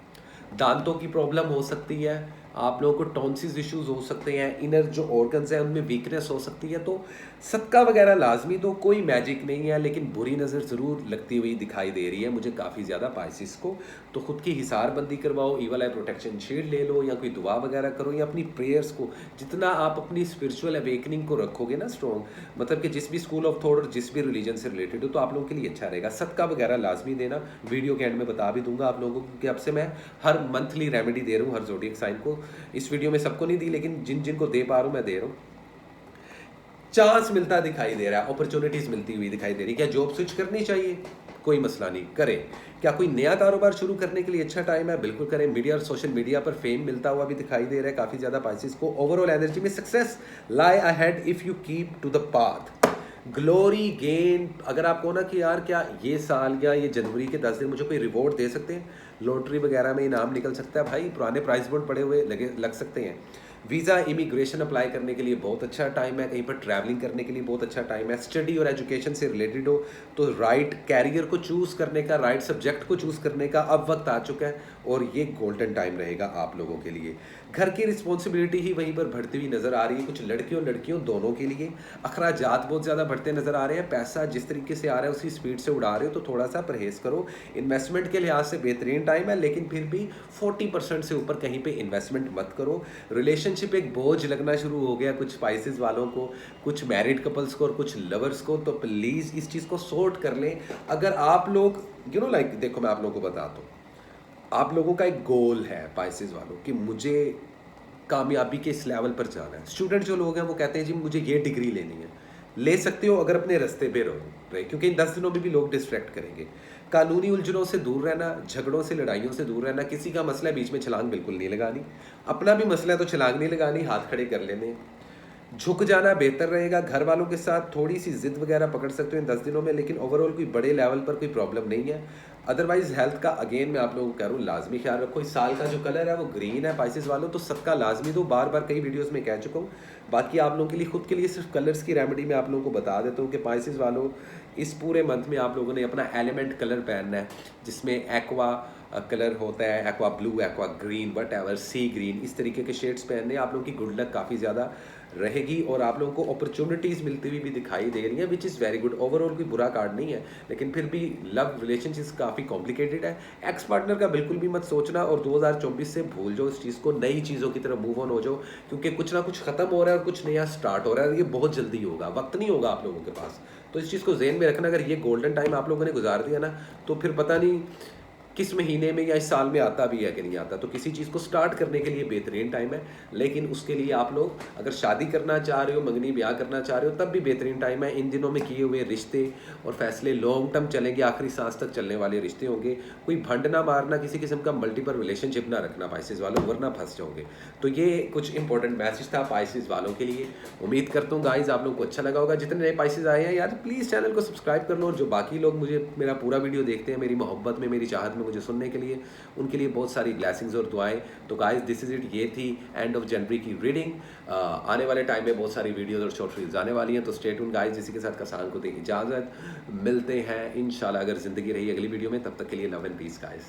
दांतों की प्रॉब्लम हो सकती है, आप लोगों को टॉन्सिस इश्यूज हो सकते हैं, इनर जो ऑर्गन्स हैं उनमें वीकनेस हो सकती है। तो सदका वगैरह लाजमी, तो कोई मैजिक नहीं है, लेकिन बुरी नज़र ज़रूर लगती हुई दिखाई दे रही है मुझे काफ़ी ज़्यादा पाइसिस को। तो खुद की हिसारबंदी करवाओ, ईवल आई प्रोटेक्शन शील्ड ले लो, या कोई दुआ वगैरह करो, या अपनी प्रेयर्स को जितना आप अपनी स्पिरिचुअल अवेकनिंग को रखोगे ना स्ट्रॉन्ग, मतलब कि जिस भी स्कूल ऑफ थॉट और जिस भी रिलीजन से रिलेटेड हो, तो आप लोगों के लिए अच्छा रहेगा। सदका वगैरह लाजमी देना, वीडियो के एंड में बता भी दूंगा आप लोगों को, क्योंकि अब से मैं हर मंथली रेमेडी दे रहा हूँ हर ज़ोडिएक साइन को। इस वीडियो में सबको नहीं दी, लेकिन जिन जिनको दे पा रहा हूँ मैं दे रहा हूँ। चांस मिलता दिखाई दे रहा है, अपॉर्चुनिटीज मिलती हुई दिखाई दे रही है। क्या जॉब स्विच करनी चाहिए? कोई मसला नहीं, करें। क्या कोई नया कारोबार शुरू करने के लिए अच्छा टाइम है? बिल्कुल करें। मीडिया और सोशल मीडिया पर फेम मिलता हुआ भी दिखाई दे रहा है काफ़ी ज़्यादा पाइसेस को। ओवरऑल एनर्जी में success lie ahead if you keep to the path. Glory gain, अगर आप कहो ना कि यार क्या ये साल या ये जनवरी के 10 दिन मुझे कोई रिवॉर्ड दे सकते हैं, लॉटरी वगैरह में इनाम निकल सकता है, भाई पुराने प्राइस बोर्ड पड़े हुए लग सकते हैं। वीज़ा इमिग्रेशन अप्लाई करने के लिए बहुत अच्छा टाइम है, कहीं पर ट्रैवलिंग करने के लिए बहुत अच्छा टाइम है। स्टडी और एजुकेशन से रिलेटेड हो तो राइट कैरियर को चूज़ करने का, राइट सब्जेक्ट को चूज़ करने का अब वक्त आ चुका है और ये गोल्डन टाइम रहेगा आप लोगों के लिए। घर की रिस्पॉन्सिबिलिटी ही वहीं पर बढ़ती हुई नज़र आ रही है, कुछ लड़कियों लड़कियों दोनों के लिए। अखराजात बहुत ज़्यादा बढ़ते नज़र आ रहे हैं, पैसा जिस तरीके से आ रहा है उसी स्पीड से उड़ा रहे हो, तो थोड़ा सा परहेज़ करो। इन्वेस्टमेंट के लिहाज से बेहतरीन टाइम है, लेकिन फिर भी 40% से ऊपर कहीं पे इन्वेस्टमेंट मत करो। रिलेशनशिप एक बोझ लगना शुरू हो गया कुछ स्पाइसेस वालों को, कुछ मैरिड कपल्स को और कुछ लवर्स को, तो प्लीज़ इस चीज़ को सॉर्ट कर लें। अगर आप लोग लाइक देखो, मैं आप लोगों को बताता हूँ, आप लोगों का एक गोल है पाइसेस वालों कि मुझे कामयाबी के इस लेवल पर जाना है। स्टूडेंट जो लोग हैं वो कहते हैं जी मुझे ये डिग्री लेनी है, ले सकते हो अगर अपने रास्ते पे रहे, क्योंकि इन 10 दिनों में भी लोग डिस्ट्रैक्ट करेंगे। कानूनी उलझनों से दूर रहना, झगड़ों से लड़ाइयों से दूर रहना, किसी का मसला है बीच में छलांग बिल्कुल नहीं लगानी, अपना भी मसला है तो छलांग नहीं लगानी, हाथ खड़े कर लेने। झुक जाना बेहतर रहेगा। घर वालों के साथ थोड़ी सी जिद वगैरह पकड़ सकते हो इन 10 दिनों में, लेकिन ओवरऑल कोई बड़े लेवल पर कोई प्रॉब्लम नहीं है। अदरवाइज हेल्थ का अगेन मैं आप लोगों को कह रहा हूँ लाजमी ख्याल रखो। इस साल का जो कलर है वो ग्रीन है पाइसेस वालों, तो सबका लाजमी दो, बार बार कई वीडियोस में कह चुका हूँ। बाकी आप लोगों के लिए खुद के लिए सिर्फ कलर्स की रेमेडी मैं आप लोगों को बता देता हूँ कि पाइसेस वालों इस पूरे मंथ में आप लोगों ने अपना एलिमेंट कलर पहनना है, जिसमें एक्वा कलर होता है, aqua blue, aqua green, whatever, sea green, इस तरीके के शेड्स पहनने। आप लोगों की गुड लक काफ़ी ज़्यादा रहेगी और आप लोगों को अपॉर्चुनिटीज़ मिलती हुई भी दिखाई दे रही है, विच इज़ वेरी गुड। ओवरऑल कोई बुरा कार्ड नहीं है, लेकिन फिर भी लव रिलेशनशिप्स काफ़ी कॉम्प्लिकेटेड है। एक्स पार्टनर का बिल्कुल भी मत सोचना और 2024 से भूल जाओ इस चीज़ को, नई चीज़ों की तरफ मूव ऑन हो जाओ, क्योंकि कुछ ना कुछ ख़त्म हो रहा है और कुछ नया स्टार्ट हो रहा है। ये बहुत जल्दी होगा, वक्त नहीं होगा आप लोगों के पास, तो इस चीज़ को ज़हन में रखना। अगर ये गोल्डन टाइम आप लोगों ने गुजार दिया ना, तो फिर पता नहीं किस महीने में या इस साल में आता भी है कि नहीं आता। तो किसी चीज़ को स्टार्ट करने के लिए बेहतरीन टाइम है, लेकिन उसके लिए आप लोग अगर शादी करना चाह रहे हो, मंगनी ब्याह करना चाह रहे हो, तब भी बेहतरीन टाइम है। इन दिनों में किए हुए रिश्ते और फैसले लॉन्ग टर्म चलेंगे, आखिरी सांस तक चलने वाले रिश्ते होंगे। कोई भंड ना मारना, किसी किस्म का मल्टीपल रिलेशनशिप ना रखना पाइसेस वालों, वरना फंस जाओगे। तो ये कुछ इंपॉर्टेंट मैसेज था पाइसेस वालों के लिए। उम्मीद करता हूँ गाइज आप लोगों को अच्छा लगा होगा। जितने नए पाइसेस आए हैं यार प्लीज़ चैनल को सब्सक्राइब कर लो, और जो बाकी लोग मुझे मेरा पूरा वीडियो देखते हैं, मेरी मोहब्बत में, मेरी चाहत में मुझे सुनने के लिए, उनके लिए बहुत सारी ब्लेसिंग्स और दुआएं। तो गाइस दिस इज इट, ये थी एंड ऑफ जनवरी की रीडिंग। आने वाले टाइम में बहुत सारी वीडियोस और शॉर्ट रील्स आने वाली हैं, तो स्टे ट्यून गाइस। इसी के साथ कसान को दें इजाज़त, मिलते हैं इंशाल्लाह अगर ज़िंदगी रही अगली वीडियो में। तब तक के लिए लव एंड पीस गाइस।